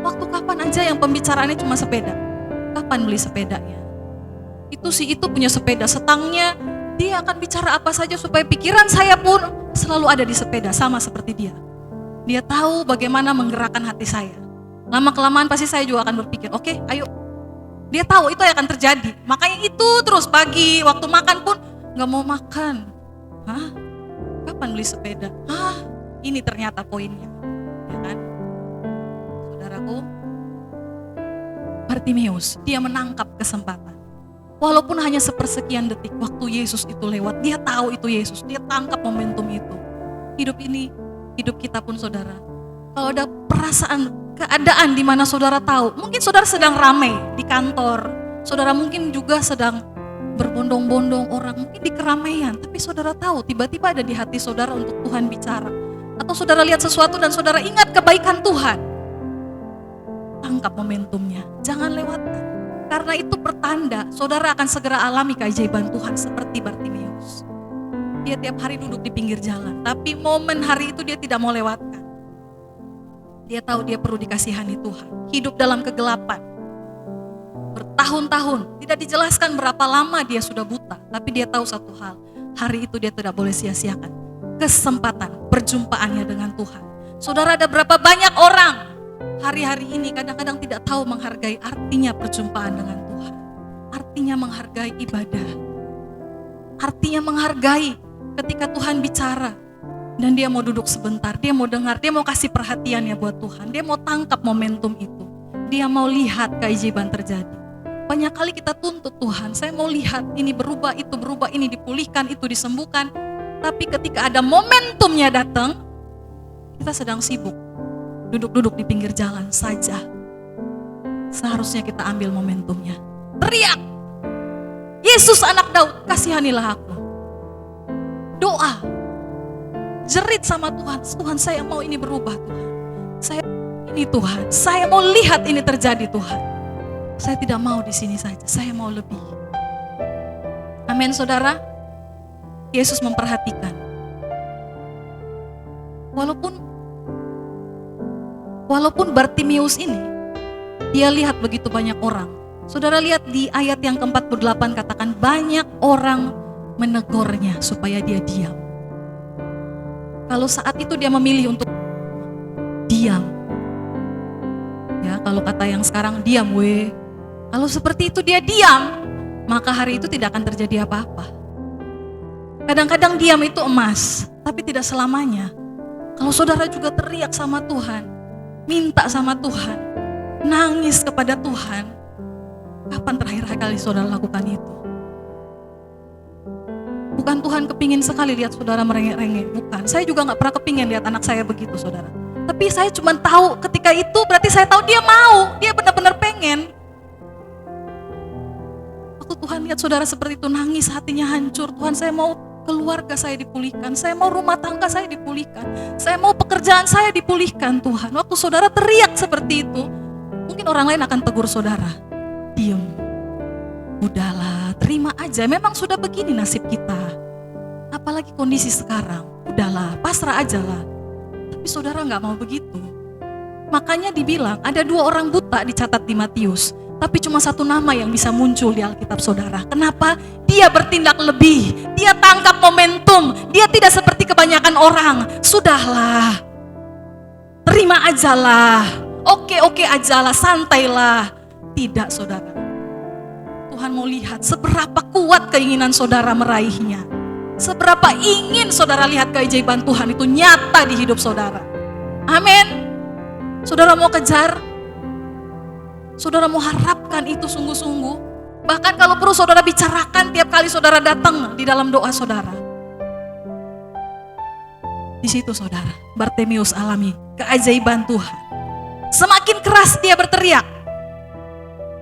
Waktu kapan aja yang pembicaraannya cuma sepeda. Kapan beli sepedanya? Itu punya sepeda, setangnya. Dia akan bicara apa saja supaya pikiran saya pun selalu ada di sepeda, sama seperti dia. Dia tahu bagaimana menggerakkan hati saya. Lama-kelamaan pasti saya juga akan berpikir, oke, ayo. Dia tahu itu yang akan terjadi. Makanya itu terus pagi, waktu makan pun gak mau makan. Hah? Kapan beli sepeda? Hah? Ini ternyata poinnya. Ya kan? Saudaraku, Bartimeus, dia menangkap kesempatan. Walaupun hanya sepersekian detik waktu Yesus itu lewat, dia tahu itu Yesus, dia tangkap momentum itu. Hidup ini, hidup kita pun saudara. Kalau ada perasaan, keadaan di mana saudara tahu, mungkin saudara sedang ramai di kantor, saudara mungkin juga sedang berbondong-bondong orang, mungkin di keramaian, tapi saudara tahu tiba-tiba ada di hati saudara untuk Tuhan bicara. Atau saudara lihat sesuatu dan saudara ingat kebaikan Tuhan. Tangkap momentumnya, jangan lewatkan. Karena itu pertanda saudara akan segera alami keajaiban Tuhan seperti Bartimeus. Dia tiap hari duduk di pinggir jalan, tapi momen hari itu dia tidak mau lewatkan. Dia tahu dia perlu dikasihani Tuhan. Hidup dalam kegelapan. Bertahun-tahun, tidak dijelaskan berapa lama dia sudah buta. Tapi dia tahu satu hal, hari itu dia tidak boleh sia-siakan. Kesempatan perjumpaannya dengan Tuhan. Saudara, ada berapa banyak orang hari-hari ini kadang-kadang tidak tahu menghargai artinya perjumpaan dengan Tuhan. Artinya menghargai ibadah. Artinya menghargai ketika Tuhan bicara. Dan dia mau duduk sebentar, dia mau dengar, dia mau kasih perhatiannya buat Tuhan. Dia mau tangkap momentum itu. Dia mau lihat keajaiban terjadi. Banyak kali kita tuntut Tuhan, saya mau lihat ini berubah, ini dipulihkan, itu disembuhkan. Tapi ketika ada momentumnya datang, kita sedang sibuk. Duduk-duduk di pinggir jalan saja. Seharusnya kita ambil momentumnya. Teriak, Yesus anak Daud, kasihanilah aku. Doa, jerit sama Tuhan, Tuhan saya mau ini berubah Tuhan. Saya ini Tuhan, saya mau lihat ini terjadi Tuhan. Saya tidak mau di sini saja, saya mau lebih. Amin saudara. Yesus memperhatikan. Walaupun Bartimeus ini, dia lihat begitu banyak orang. Saudara lihat di ayat yang ke-48 katakan banyak orang menegurnya supaya dia diam. Kalau saat itu dia memilih untuk diam. Ya, kalau kata yang sekarang diam weh. Kalau seperti itu dia diam, maka hari itu tidak akan terjadi apa-apa. Kadang-kadang diam itu emas, tapi tidak selamanya. Kalau saudara juga teriak sama Tuhan, minta sama Tuhan, nangis kepada Tuhan, kapan terakhir kali saudara lakukan itu? Bukan Tuhan kepingin sekali lihat saudara merengek-rengek, bukan. Saya juga gak pernah kepingin lihat anak saya begitu saudara. Tapi saya cuma tahu ketika itu berarti saya tahu dia mau, dia benar-benar pengen. Waktu Tuhan lihat saudara seperti itu nangis, hatinya hancur. Tuhan, saya mau keluarga saya dipulihkan, saya mau rumah tangga saya dipulihkan, saya mau pekerjaan saya dipulihkan Tuhan. Waktu saudara teriak seperti itu, mungkin orang lain akan tegur saudara, diem, udahlah, terima aja, memang sudah begini nasib kita. Apalagi kondisi sekarang, udahlah, pasrah aja lah. Tapi saudara gak mau begitu. Makanya dibilang ada 2 orang buta dicatat di Matius, tapi cuma 1 nama yang bisa muncul di Alkitab saudara. Kenapa? Dia bertindak lebih, dia tangkap momentum, dia tidak seperti kebanyakan orang. Sudahlah, terima ajalah, oke ajalah, santailah. Tidak saudara. Tuhan mau lihat seberapa kuat keinginan saudara meraihnya. Seberapa ingin saudara lihat keajaiban Tuhan itu nyata di hidup saudara. Amin. Saudara mau kejar, Saudara mau harapkan itu sungguh-sungguh. Bahkan kalau perlu saudara bicarakan tiap kali saudara datang di dalam doa saudara. Di situ saudara, Bartimeus alami keajaiban Tuhan. Semakin keras dia berteriak,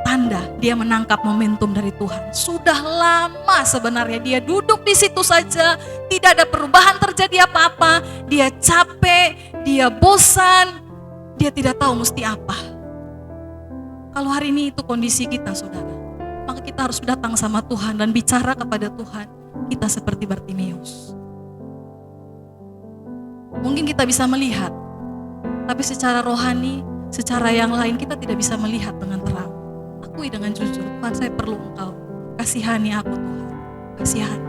tanda dia menangkap momentum dari Tuhan. Sudah lama sebenarnya dia duduk di situ saja, tidak ada perubahan terjadi apa-apa. Dia capek, dia bosan, dia tidak tahu mesti apa. Kalau hari ini itu kondisi kita saudara, maka kita harus datang sama Tuhan dan bicara kepada Tuhan. Kita seperti Bartimeus. Mungkin kita bisa melihat, tapi secara rohani, secara yang lain kita tidak bisa melihat dengan terang. Akui dengan jujur, Tuhan saya perlu Engkau. Kasihani aku Tuhan, kasihani.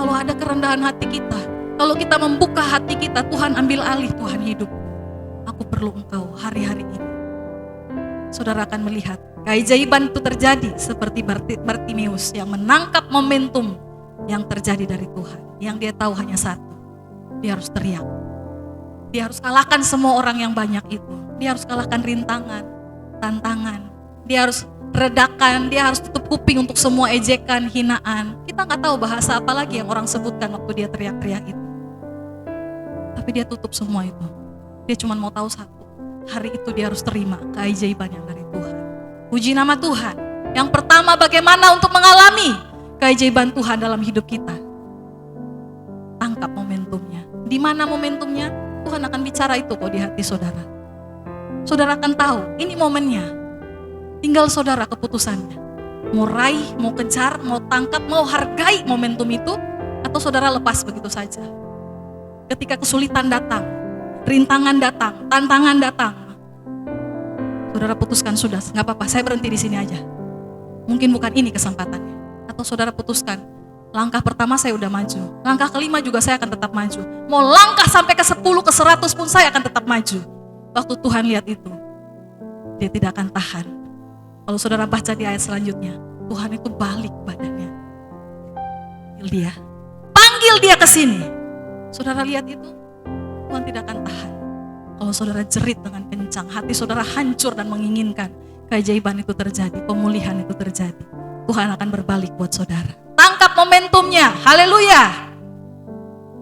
Kalau ada kerendahan hati kita, kalau kita membuka hati kita, Tuhan ambil alih Tuhan hidup. Aku perlu Engkau hari-hari ini. Saudara akan melihat keajaiban itu terjadi seperti Bartimeus yang menangkap momentum yang terjadi dari Tuhan. Yang dia tahu hanya satu, dia harus teriak. Dia harus kalahkan semua orang yang banyak itu. Dia harus kalahkan rintangan, tantangan. Dia harus redakan, dia harus tutup kuping untuk semua ejekan, hinaan. Kita gak tahu bahasa apa lagi yang orang sebutkan waktu dia teriak-teriak itu. Tapi dia tutup semua itu. Dia cuma mau tahu satu, hari itu dia harus terima keajaiban yang dari Tuhan. Puji nama Tuhan. Yang pertama, bagaimana untuk mengalami keajaiban Tuhan dalam hidup kita? Tangkap momentumnya. Di mana momentumnya? Tuhan akan bicara itu kok di hati saudara. Saudara akan tahu, ini momennya. Tinggal saudara keputusannya. Mau raih, mau kejar, mau tangkap, mau hargai momentum itu, atau saudara lepas begitu saja. Ketika kesulitan datang, rintangan datang, tantangan datang, saudara putuskan sudah, nggak apa-apa, saya berhenti di sini aja. Mungkin bukan ini kesempatannya. Atau saudara putuskan, langkah pertama saya udah maju, langkah kelima juga saya akan tetap maju. Mau langkah sampai ke 10, ke 100 pun saya akan tetap maju. Waktu Tuhan lihat itu, dia tidak akan tahan. Kalau saudara baca di ayat selanjutnya, Tuhan itu balik badannya. Panggil dia ke sini. Saudara lihat itu, Tuhan tidak akan tahan. Kalau saudara jerit dengan kencang, hati saudara hancur dan menginginkan keajaiban itu terjadi, pemulihan itu terjadi. Tuhan akan berbalik buat saudara. Tangkap momentumnya, haleluya.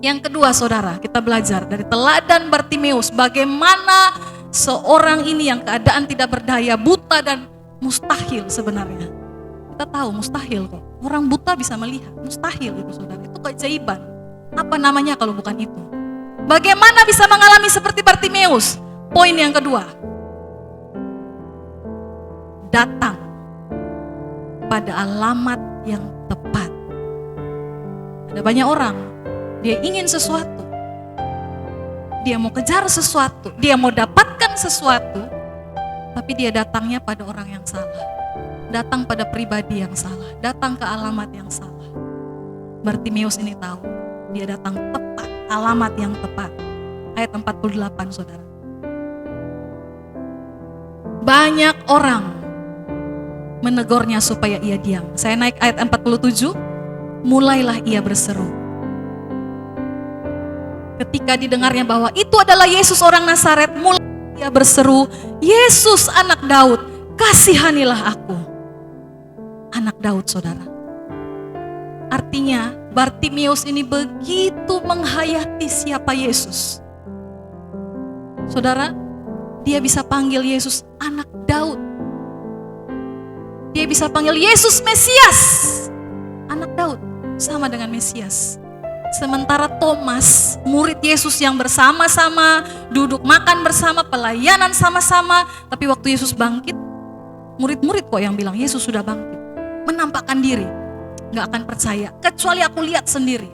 Yang kedua saudara, kita belajar dari teladan Bartimeus, bagaimana seorang ini yang keadaan tidak berdaya, buta dan mustahil sebenarnya. Kita tahu mustahil kok, orang buta bisa melihat, mustahil itu saudara, itu keajaiban. Apa namanya kalau bukan itu? Bagaimana bisa mengalami seperti Bartimeus? Poin yang kedua, datang pada alamat yang tepat. Ada banyak orang, dia ingin sesuatu, dia mau kejar sesuatu, dia mau dapatkan sesuatu, tapi dia datangnya pada orang yang salah, datang pada pribadi yang salah, datang ke alamat yang salah. Bartimeus ini tahu, dia datang tepat, alamat yang tepat. Ayat 48 saudara. Banyak orang menegurnya supaya ia diam. Saya naik ayat 47, mulailah ia berseru. Ketika didengarnya bahwa itu adalah Yesus orang Nazaret, mulai ia berseru, Yesus anak Daud, kasihanilah aku. Anak Daud saudara. Artinya Bartimeus ini begitu menghayati siapa Yesus. Saudara, dia bisa panggil Yesus anak Daud. Dia bisa panggil Yesus Mesias. Anak Daud sama dengan Mesias. Sementara Thomas, murid Yesus yang bersama-sama, duduk makan bersama, pelayanan sama-sama. Tapi waktu Yesus bangkit, murid-murid kok yang bilang Yesus sudah bangkit. Menampakkan diri, gak akan percaya, kecuali aku lihat sendiri.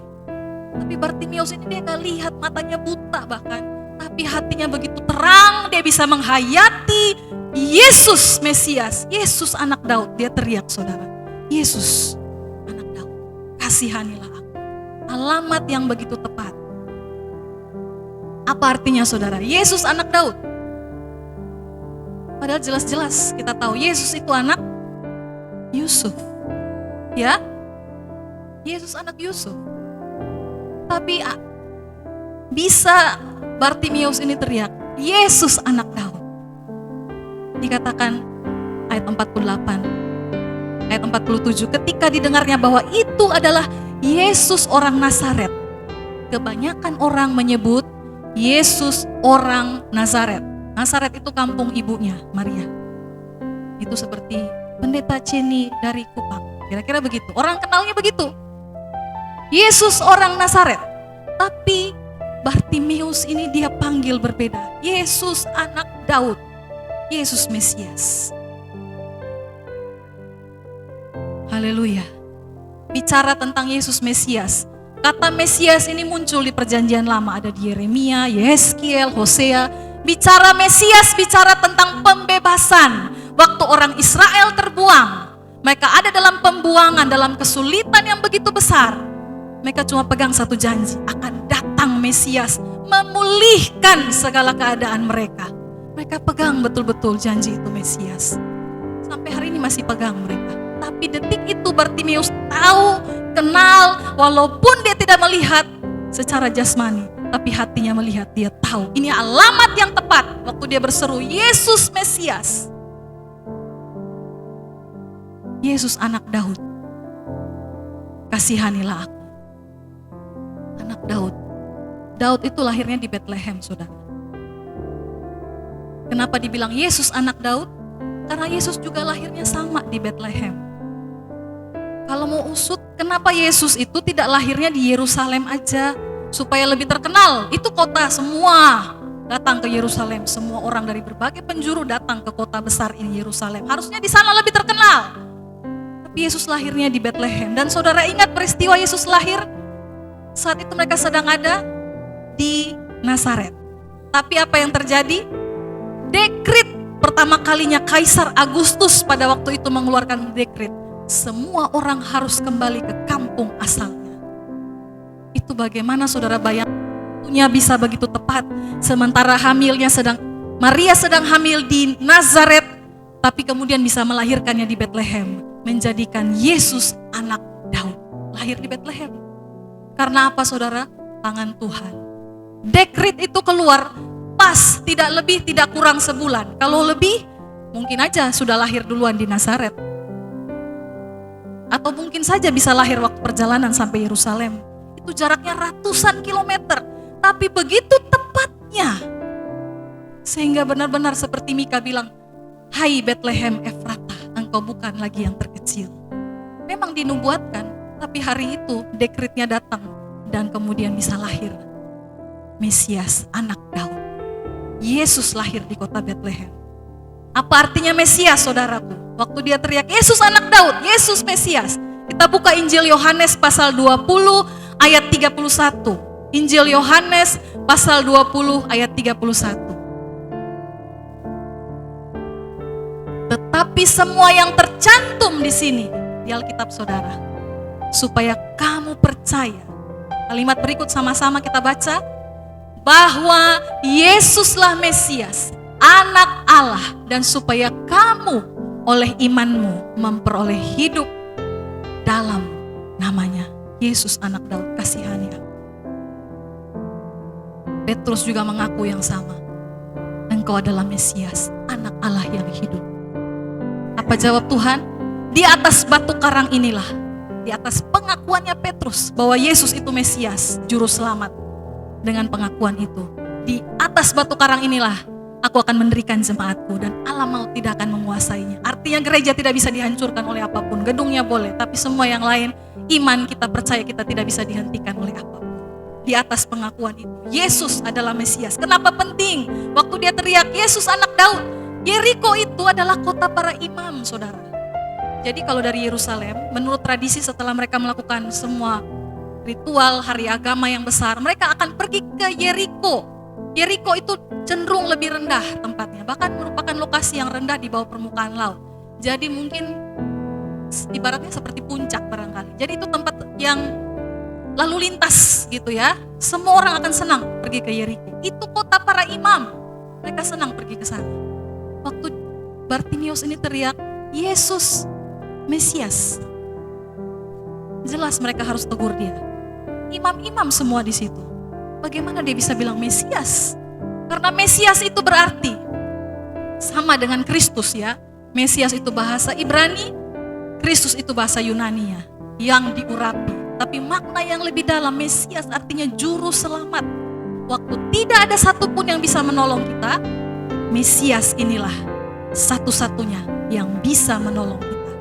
Tapi Bartimeus ini dia gak lihat, matanya buta bahkan. Tapi hatinya begitu terang, dia bisa menghayati Yesus Mesias, Yesus anak Daud. Dia teriak saudara, Yesus anak Daud, kasihanilah aku. Alamat yang begitu tepat. Apa artinya saudara? Yesus anak Daud. Padahal jelas-jelas kita tahu Yesus itu anak Yusuf. Ya? Yesus anak Yusuf. Tapi bisa Bartimeus ini teriak, Yesus anak Daud. Dikatakan ayat 48, ayat 47, ketika didengarnya bahwa itu adalah Yesus orang Nazaret. Kebanyakan orang menyebut Yesus orang Nazaret. Nazaret itu kampung ibunya, Maria. Itu seperti pendeta Ceni dari Kupang. Kira-kira begitu. Orang kenalnya begitu. Yesus orang Nazaret. Tapi Bartimeus ini dia panggil berbeda. Yesus anak Daud. Yesus Mesias. Haleluya. Bicara tentang Yesus Mesias. Kata Mesias ini muncul di perjanjian lama. Ada di Yeremia, Yeskiel, Hosea. Bicara Mesias, bicara tentang pembebasan. Waktu orang Israel terbuang. Mereka ada dalam pembuangan, dalam kesulitan yang begitu besar. Mereka cuma pegang satu janji. Akan datang Mesias memulihkan segala keadaan mereka. Mereka pegang betul-betul janji itu Mesias. Sampai hari ini masih pegang mereka. Tapi detik itu Bartimeus tahu, kenal, walaupun dia tidak melihat secara jasmani, tapi hatinya melihat, dia tahu ini alamat yang tepat waktu dia berseru, Yesus Mesias. Yesus anak Daud, kasihanilah aku. Anak Daud. Daud itu lahirnya di Bethlehem, saudara. Kenapa dibilang Yesus anak Daud? Karena Yesus juga lahirnya sama di Bethlehem. Kalau mau usut, kenapa Yesus itu tidak lahirnya di Yerusalem aja? Supaya lebih terkenal. Itu kota, semua datang ke Yerusalem. Semua orang dari berbagai penjuru datang ke kota besar ini, Yerusalem. Harusnya di sana lebih terkenal. Tapi Yesus lahirnya di Bethlehem. Dan saudara ingat peristiwa Yesus lahir? Saat itu mereka sedang ada di Nazaret. Tapi apa yang terjadi? Dekret pertama kalinya Kaisar Agustus pada waktu itu mengeluarkan dekret. Semua orang harus kembali ke kampung asalnya. Itu bagaimana saudara bayang waktunya bisa begitu tepat. Sementara Maria sedang hamil di Nazaret. Tapi kemudian bisa melahirkannya di Bethlehem. Menjadikan Yesus anak Daud. Lahir di Bethlehem. Karena apa saudara? Tangan Tuhan. Dekret itu keluar pas, tidak lebih, tidak kurang sebulan. Kalau lebih, mungkin aja sudah lahir duluan di Nazaret. Atau mungkin saja bisa lahir waktu perjalanan sampai Yerusalem. Itu jaraknya ratusan kilometer. Tapi begitu tepatnya. Sehingga benar-benar seperti Mika bilang, hai Bethlehem Efratah, engkau bukan lagi yang terkecil. Memang dinubuatkan, tapi hari itu dekretnya datang. Dan kemudian bisa lahir Mesias, anak Daud. Yesus lahir di kota Bethlehem. Apa artinya Mesias, saudaraku? Waktu dia teriak, Yesus anak Daud, Yesus Mesias. Kita buka Injil Yohanes pasal 20 ayat 31. Injil Yohanes pasal 20 ayat 31. Tetapi semua yang tercantum di sini, di Alkitab saudara, supaya kamu percaya. Kalimat berikut sama-sama kita baca. Bahwa Yesuslah Mesias, anak Allah, dan supaya kamu oleh imanmu memperoleh hidup dalam namanya. Yesus anak Daud, kasihani aku. Petrus juga mengaku yang sama. Engkau adalah Mesias, anak Allah yang hidup. Apa jawab Tuhan? Di atas batu karang inilah, di atas pengakuannya Petrus bahwa Yesus itu Mesias, juru selamat. Dengan pengakuan itu, di atas batu karang inilah aku akan mendirikan jemaatku dan alam maut tidak akan menguasainya. Artinya gereja tidak bisa dihancurkan oleh apapun. Gedungnya boleh, tapi semua yang lain, iman kita percaya kita tidak bisa dihentikan oleh apapun. Di atas pengakuan itu, Yesus adalah Mesias. Kenapa penting? Waktu dia teriak, Yesus anak Daud. Yeriko itu adalah kota para imam, saudara. Jadi kalau dari Yerusalem, menurut tradisi setelah mereka melakukan semua ritual hari agama yang besar, mereka akan pergi ke Yeriko. Yeriko itu cenderung lebih rendah tempatnya, bahkan merupakan lokasi yang rendah di bawah permukaan laut. Jadi mungkin ibaratnya seperti puncak barangkali. Jadi itu tempat yang lalu lintas gitu ya. Semua orang akan senang pergi ke Yeriko. Itu kota para imam. Mereka senang pergi ke sana. Waktu Bartimeus ini teriak, Yesus Mesias. Jelas mereka harus tegur dia. Imam-imam semua di situ. Bagaimana dia bisa bilang Mesias? Karena Mesias itu berarti Sama dengan Kristus ya. Mesias itu bahasa Ibrani, Kristus itu bahasa Yunani ya, yang diurapi. Tapi makna yang lebih dalam, Mesias artinya juru selamat. Waktu tidak ada satupun yang bisa menolong kita, Mesias inilah satu-satunya yang bisa menolong kita.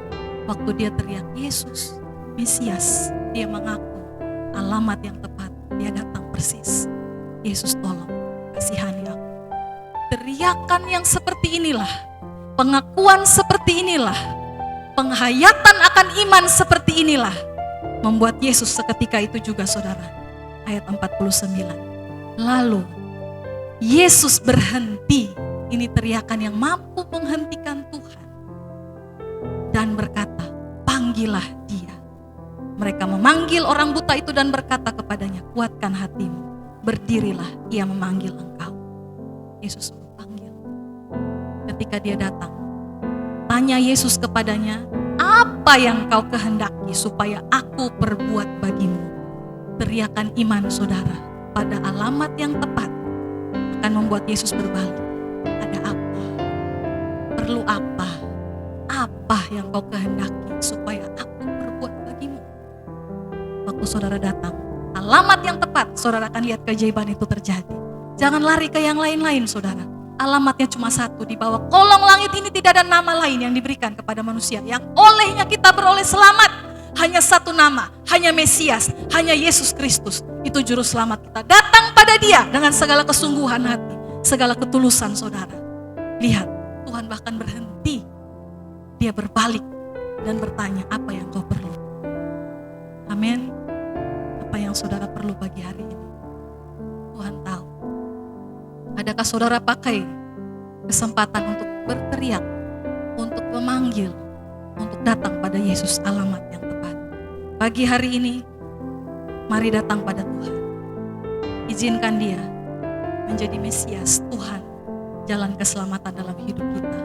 Waktu dia teriak Yesus, Mesias, dia mengaku alamat yang tepat, dia datang persis. Yesus tolong, kasihani aku. Teriakan yang seperti inilah, pengakuan seperti inilah, penghayatan akan iman seperti inilah, membuat Yesus seketika itu juga saudara. Ayat 49. Lalu Yesus berhenti, ini teriakan yang mampu menghentikan Tuhan, dan berkata, panggillah dia. Mereka memanggil orang buta itu dan berkata kepadanya, kuatkan hatimu, berdirilah, ia memanggil engkau. Yesus memanggil. Ketika dia datang, tanya Yesus kepadanya, apa yang kau kehendaki supaya aku perbuat bagimu? Teriakan iman saudara pada alamat yang tepat akan membuat Yesus berbalik. Ada apa? Perlu apa? Apa yang kau kehendaki supaya aku perbuat bagimu? Waktu saudara datang, alamat yang tepat, saudara akan lihat keajaiban itu terjadi. Jangan lari ke yang lain-lain saudara. Alamatnya cuma satu, di bawah kolong langit ini tidak ada nama lain yang diberikan kepada manusia yang olehnya kita beroleh selamat. Hanya satu nama, hanya Mesias, hanya Yesus Kristus. Itu juru selamat kita. Datang pada dia dengan segala kesungguhan hati, segala ketulusan saudara. Lihat, Tuhan bahkan berhenti. Dia berbalik dan bertanya, apa yang kau perlu? Amin. Apa yang saudara perlu pagi hari ini? Tuhan tahu. Adakah saudara pakai kesempatan untuk berteriak, untuk memanggil, untuk datang pada Yesus alamat yang tepat? Pagi hari ini, mari datang pada Tuhan. Izinkan dia menjadi Mesias Tuhan, jalan keselamatan dalam hidup kita.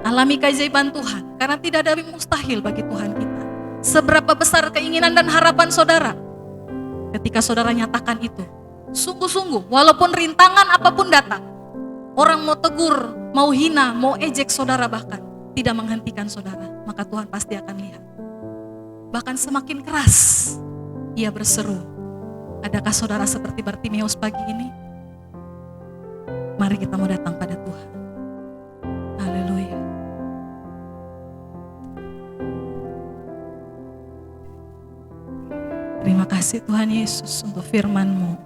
Alami keajaiban Tuhan, karena tidak ada yang mustahil bagi Tuhan kita. Seberapa besar keinginan dan harapan saudara, ketika saudara nyatakan itu, sungguh-sungguh, walaupun rintangan apapun datang, orang mau tegur, mau hina, mau ejek saudara bahkan, tidak menghentikan saudara, maka Tuhan pasti akan lihat. Bahkan semakin keras, ia berseru. Adakah saudara seperti Bartimeus pagi ini? Mari kita mau datang pada Tuhan. Haleluya. Terima kasih Tuhan Yesus untuk firman-Mu.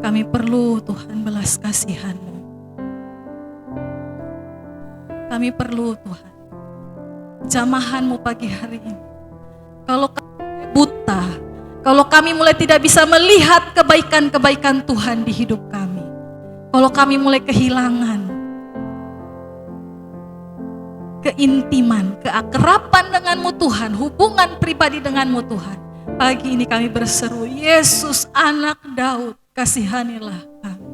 Kami perlu Tuhan belas kasihan-Mu. Kami perlu Tuhan jamahan-Mu pagi hari ini. Kalau kami buta, kalau kami mulai tidak bisa melihat kebaikan-kebaikan Tuhan di hidup kami, kalau kami mulai kehilangan keintiman, keakraban dengan-Mu Tuhan, hubungan pribadi dengan-Mu Tuhan, pagi ini kami berseru, Yesus anak Daud, kasihanilah kami.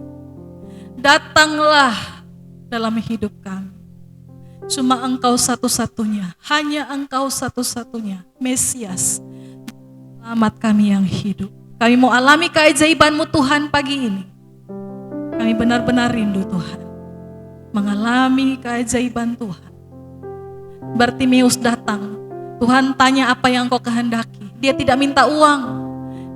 Datanglah dalam hidup kami. Cuma Engkau satu-satunya, hanya Engkau satu-satunya, Mesias, selamat kami yang hidup. Kami mau alami keajaiban-Mu Tuhan pagi ini. Kami benar-benar rindu Tuhan, mengalami keajaiban Tuhan. Bartimeus datang, Tuhan tanya apa yang Engkau kehendaki. Dia tidak minta uang,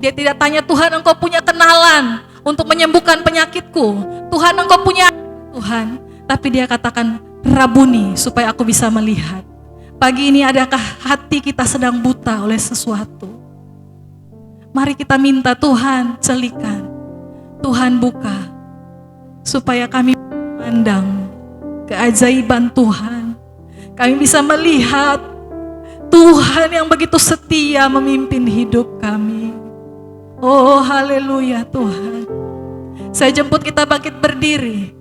dia tidak tanya Tuhan Engkau punya kenalan untuk menyembuhkan penyakitku, Tuhan Engkau punya Tuhan, tapi dia katakan Rabuni supaya aku bisa melihat. Pagi ini adakah hati kita sedang buta oleh sesuatu? Mari kita minta Tuhan celikan, Tuhan buka, supaya kami memandang keajaiban Tuhan. Kami bisa melihat Tuhan yang begitu setia memimpin hidup kami. Oh haleluya Tuhan. Saya jemput kita bangkit berdiri.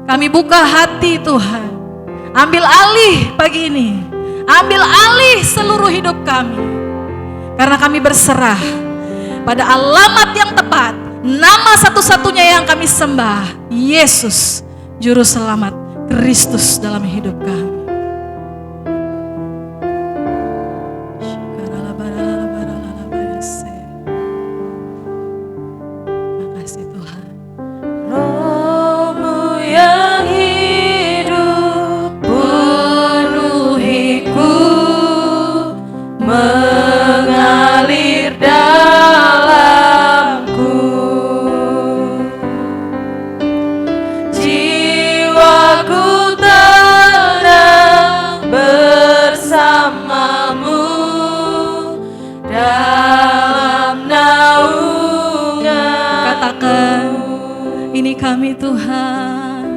Kami buka hati Tuhan. Ambil alih pagi ini. Ambil alih seluruh hidup kami. Karena kami berserah pada alamat yang tepat. Nama satu-satunya yang kami sembah, Yesus, Juru Selamat, Kristus dalam hidup kami. Terima kasih Tuhan. Roh-Mu yang hidup Ini kami Tuhan.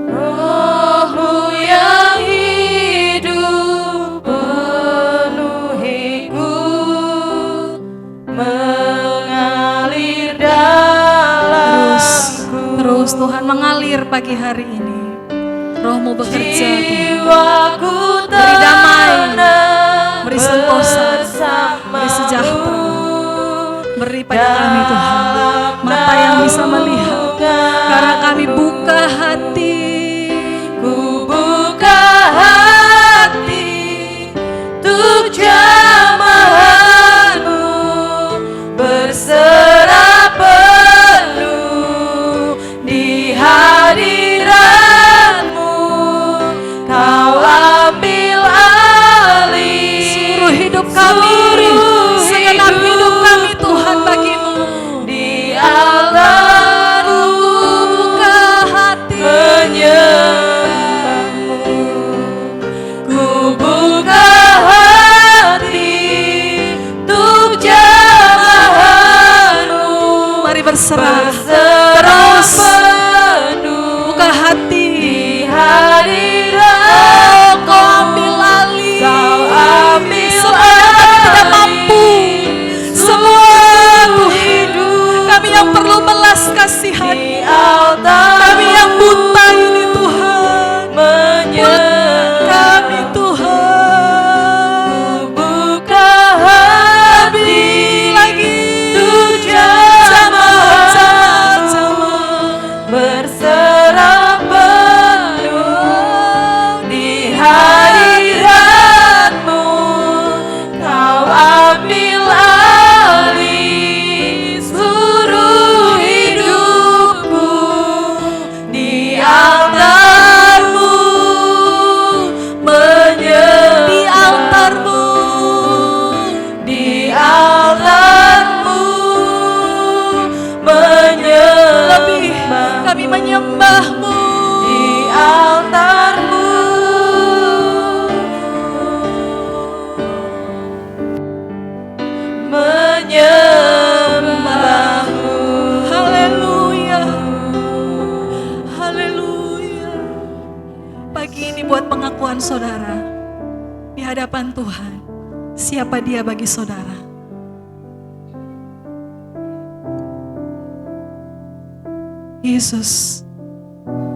Roh-Mu yang hidup penuhiku, mengalir dalamku. Terus Tuhan mengalir pagi hari ini. Roh-Mu bekerja Tuhan. Jiwaku Beri damai, tenang beri sentosa, beri sejahtera. Beri pada kami Tuhan mata yang bisa melihat, karena kami buka hati. Ku buka hati untuk jamahan-Mu, berserah penuh di hadirat-Mu. Kau ambil alih Seluruh hidup kami, segenap hidup kami Tuhan bagi-Mu. di altar-Mu, Buka hati, menyembah-Mu. Ku buka hati untuk jamahan-Mu, mari berserah. berserah penuh Buka hati. di hadirat. Kau ambil alih. Kau ambil Semua yang kami tidak mampu, semua Tuhan, kami yang perlu belas kasihan, di altar kami yang buta ini Tuhan, menyembah. kami Tuhan. Buka hati Lagi untuk jamahan-Mu, berserah penuh di hadirat-Mu. Kau ambil alih seluruh hidupku di altar-Mu, menyembah. Di altar-Mu, Di altar-Mu, lebih menyembah. kami menyembah-Mu. Di altar-Mu, menyembah-Mu. Haleluya, haleluya. Pagi ini buat pengakuan saudara di hadapan Tuhan. Siapa Dia bagi saudara? Yesus,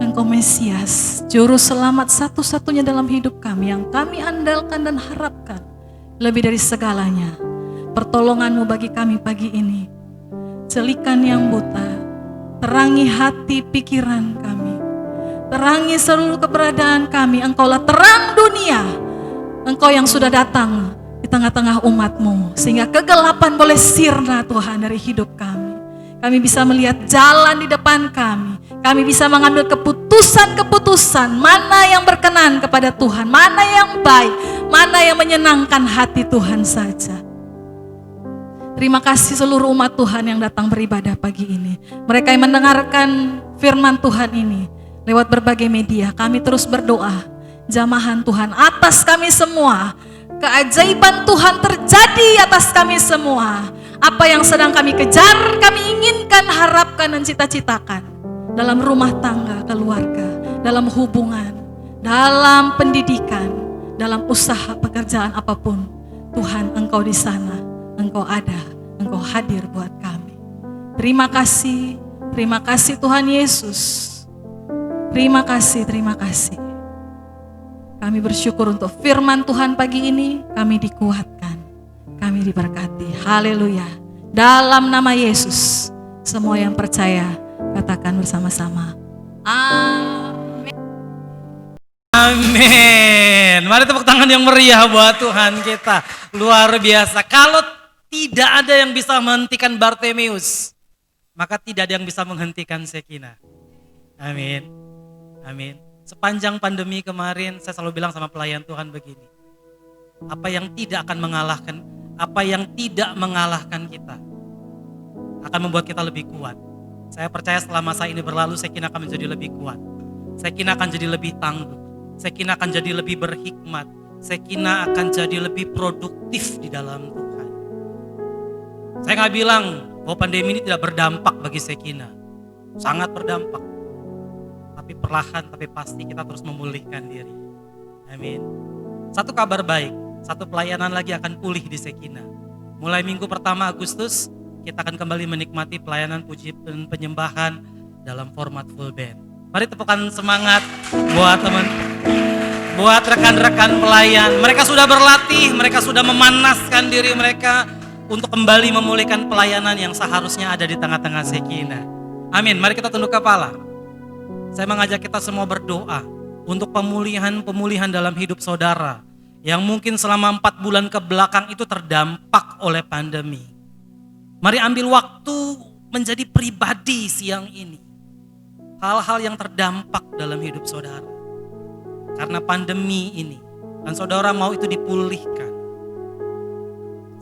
Engkau Mesias, Juru Selamat satu-satunya dalam hidup kami yang kami andalkan dan harapkan lebih dari segalanya. Pertolongan-Mu bagi kami pagi ini. Celikan yang buta, terangi hati pikiran kami, terangi seluruh keberadaan kami. Engkaulah terang dunia, Engkau yang sudah datang di tengah-tengah umat-Mu, sehingga kegelapan boleh sirna Tuhan dari hidup kami. Kami bisa melihat jalan di depan kami. Kami bisa mengambil keputusan-keputusan mana yang berkenan kepada Tuhan, mana yang baik, mana yang menyenangkan hati Tuhan saja. Terima kasih seluruh umat Tuhan yang datang beribadah pagi ini. Mereka yang mendengarkan firman Tuhan ini lewat berbagai media. Kami terus berdoa, jamahan Tuhan atas kami semua. Keajaiban Tuhan terjadi atas kami semua. Apa yang sedang kami kejar, kami inginkan, harapkan dan cita-citakan dalam rumah tangga, keluarga, dalam hubungan, dalam pendidikan, dalam usaha pekerjaan apapun. Tuhan, Engkau di sana, Engkau ada, Engkau hadir buat kami. Terima kasih Tuhan Yesus. Terima kasih. Kami bersyukur untuk firman Tuhan pagi ini, kami dikuatkan, kami diberkati. Haleluya. Dalam nama Yesus, semua yang percaya katakan bersama-sama. Amin. Amin. Mari tepuk tangan yang meriah buat Tuhan kita. Luar biasa. Kalau tidak ada yang bisa menghentikan Bartimeus, maka tidak ada yang bisa menghentikan Shekinah. Amin. Amin. Sepanjang pandemi kemarin saya selalu bilang sama pelayan Tuhan begini. Apa yang tidak mengalahkan kita akan membuat kita lebih kuat. Saya percaya setelah masa ini berlalu, Shekinah akan menjadi lebih kuat. Shekinah akan jadi lebih tangguh. Shekinah akan jadi lebih berhikmat. Shekinah akan jadi lebih produktif di dalam Tuhan. Saya nggak bilang bahwa pandemi ini tidak berdampak bagi Sekina. Sangat berdampak. Tapi perlahan tapi pasti kita terus memulihkan diri. Amin. Satu kabar baik, satu pelayanan lagi akan pulih di Sekina. Mulai minggu pertama Agustus, kita akan kembali menikmati pelayanan puji dan penyembahan dalam format full band. Mari tepukan semangat buat rekan-rekan pelayan. Mereka sudah berlatih, mereka sudah memanaskan diri mereka untuk kembali memulihkan pelayanan yang seharusnya ada di tengah-tengah Sekina. Amin. Mari kita tunduk kepala. Saya mengajak kita semua berdoa untuk pemulihan dalam hidup saudara yang mungkin selama 4 bulan ke belakang itu terdampak oleh pandemi. Mari ambil waktu menjadi pribadi siang ini. Hal-hal yang terdampak dalam hidup saudara karena pandemi ini, dan saudara mau itu dipulihkan.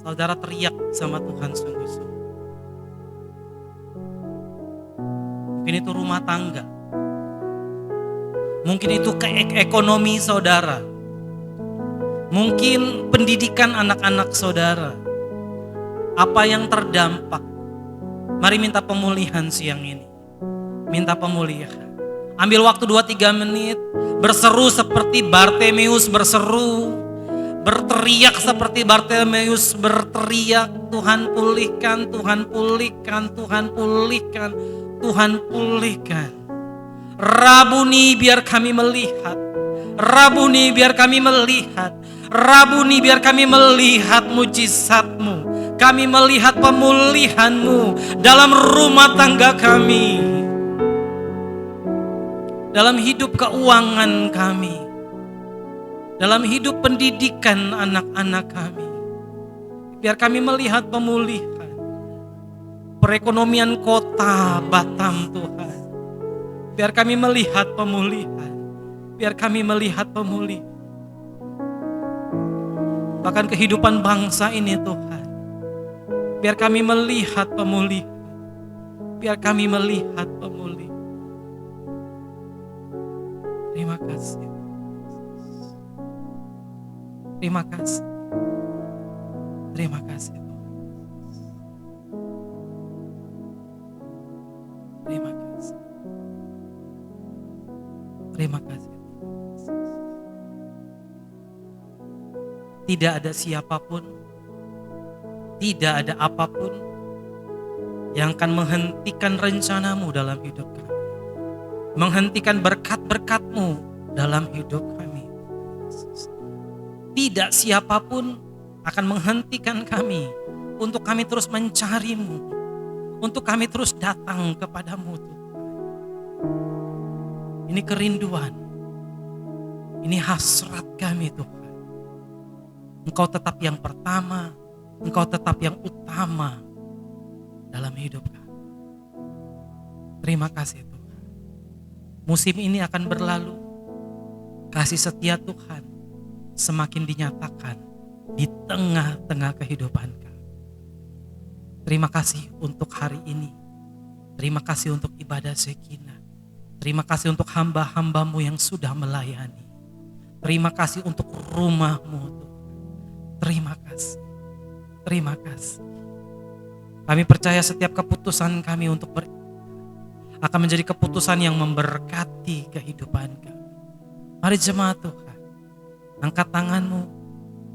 Saudara teriak sama Tuhan sungguh-sungguh. Mungkin itu rumah tangga, mungkin itu ekonomi saudara, mungkin pendidikan anak-anak saudara. Apa yang terdampak? Mari minta pemulihan siang ini. Minta pemulihan. Ambil waktu 2-3 menit, berseru seperti Bartimeus berseru, berteriak seperti Bartimeus berteriak, Tuhan pulihkan, Tuhan pulihkan, Tuhan pulihkan, Tuhan pulihkan. Rabuni biar kami melihat, Rabuni biar kami melihat, Rabuni biar kami melihat mujizat-Mu. Kami melihat pemulihan-Mu dalam rumah tangga kami, dalam hidup keuangan kami, dalam hidup pendidikan anak-anak kami. Biar kami melihat pemulihan perekonomian kota Batam Tuhan. Biar kami melihat pemulihan, biar kami melihat pemulihan. Bahkan kehidupan bangsa ini Tuhan, biar kami melihat pemulihan, biar kami melihat pemulihan. Terima kasih. Terima kasih. Terima kasih Tuhan. Terima kasih. Terima kasih. Tidak ada siapapun, tidak ada apapun yang akan menghentikan rencanamu dalam hidup kami. Menghentikan berkat-berkat-Mu dalam hidup kami. Tidak siapapun akan menghentikan kami untuk kami terus mencari-Mu, untuk kami terus datang kepada-Mu Tuhan. Ini kerinduan, ini hasrat kami Tuhan. Engkau tetap yang pertama, Engkau tetap yang utama dalam hidup kami. Terima kasih Tuhan. Musim ini akan berlalu. Kasih setia Tuhan semakin dinyatakan di tengah-tengah kehidupan kami. Terima kasih untuk hari ini. Terima kasih untuk ibadah Sekina. Terima kasih untuk hamba-hamba-Mu yang sudah melayani. Terima kasih untuk rumah-Mu Tuhan. Terima kasih. Terima kasih. Kami percaya setiap keputusan kami untuk akan menjadi keputusan yang memberkati kehidupan kami. Mari jemaat Tuhan, angkat tangan-Mu,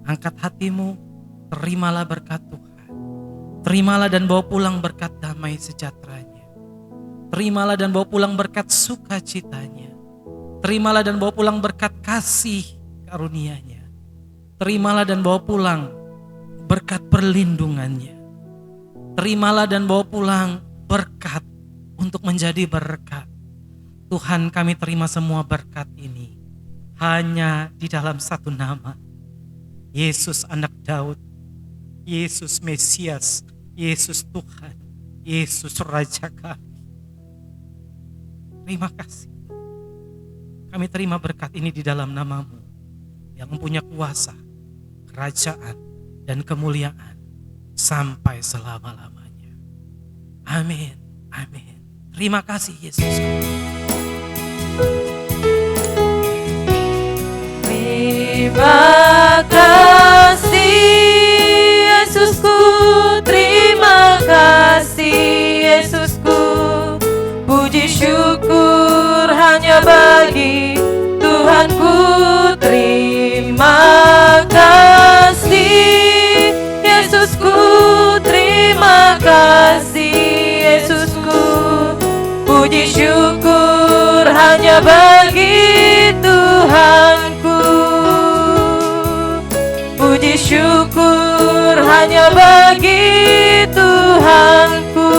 angkat hati-Mu, terimalah berkat Tuhan. Terimalah dan bawa pulang berkat damai sejahteranya. Terimalah dan bawa pulang berkat sukacitanya. Terimalah dan bawa pulang berkat kasih karunia-Nya. Terimalah dan bawa pulang berkat perlindungannya. Terimalah dan bawa pulang berkat untuk menjadi berkat. Tuhan, kami terima semua berkat ini hanya di dalam satu nama. Yesus anak Daud, Yesus Mesias, Yesus Tuhan, Yesus Raja kami. Terima kasih. Kami terima berkat ini di dalam nama-Mu yang mempunyai kuasa, kerajaan, dan kemuliaan sampai selama-lamanya. Amin. Amin. Terima kasih Yesus. Terima kasih Yesusku, terima bagi Tuhanku. Terima kasih Yesusku, terima kasih Yesusku. Puji syukur hanya bagi Tuhanku. Puji syukur hanya bagi Tuhanku.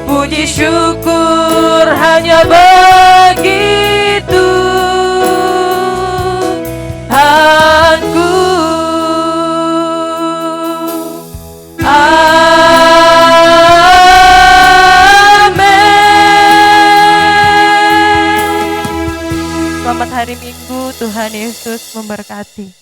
Puji syukur hanya bagi Tuhanku. Amin. Selamat hari Minggu, Tuhan Yesus memberkati.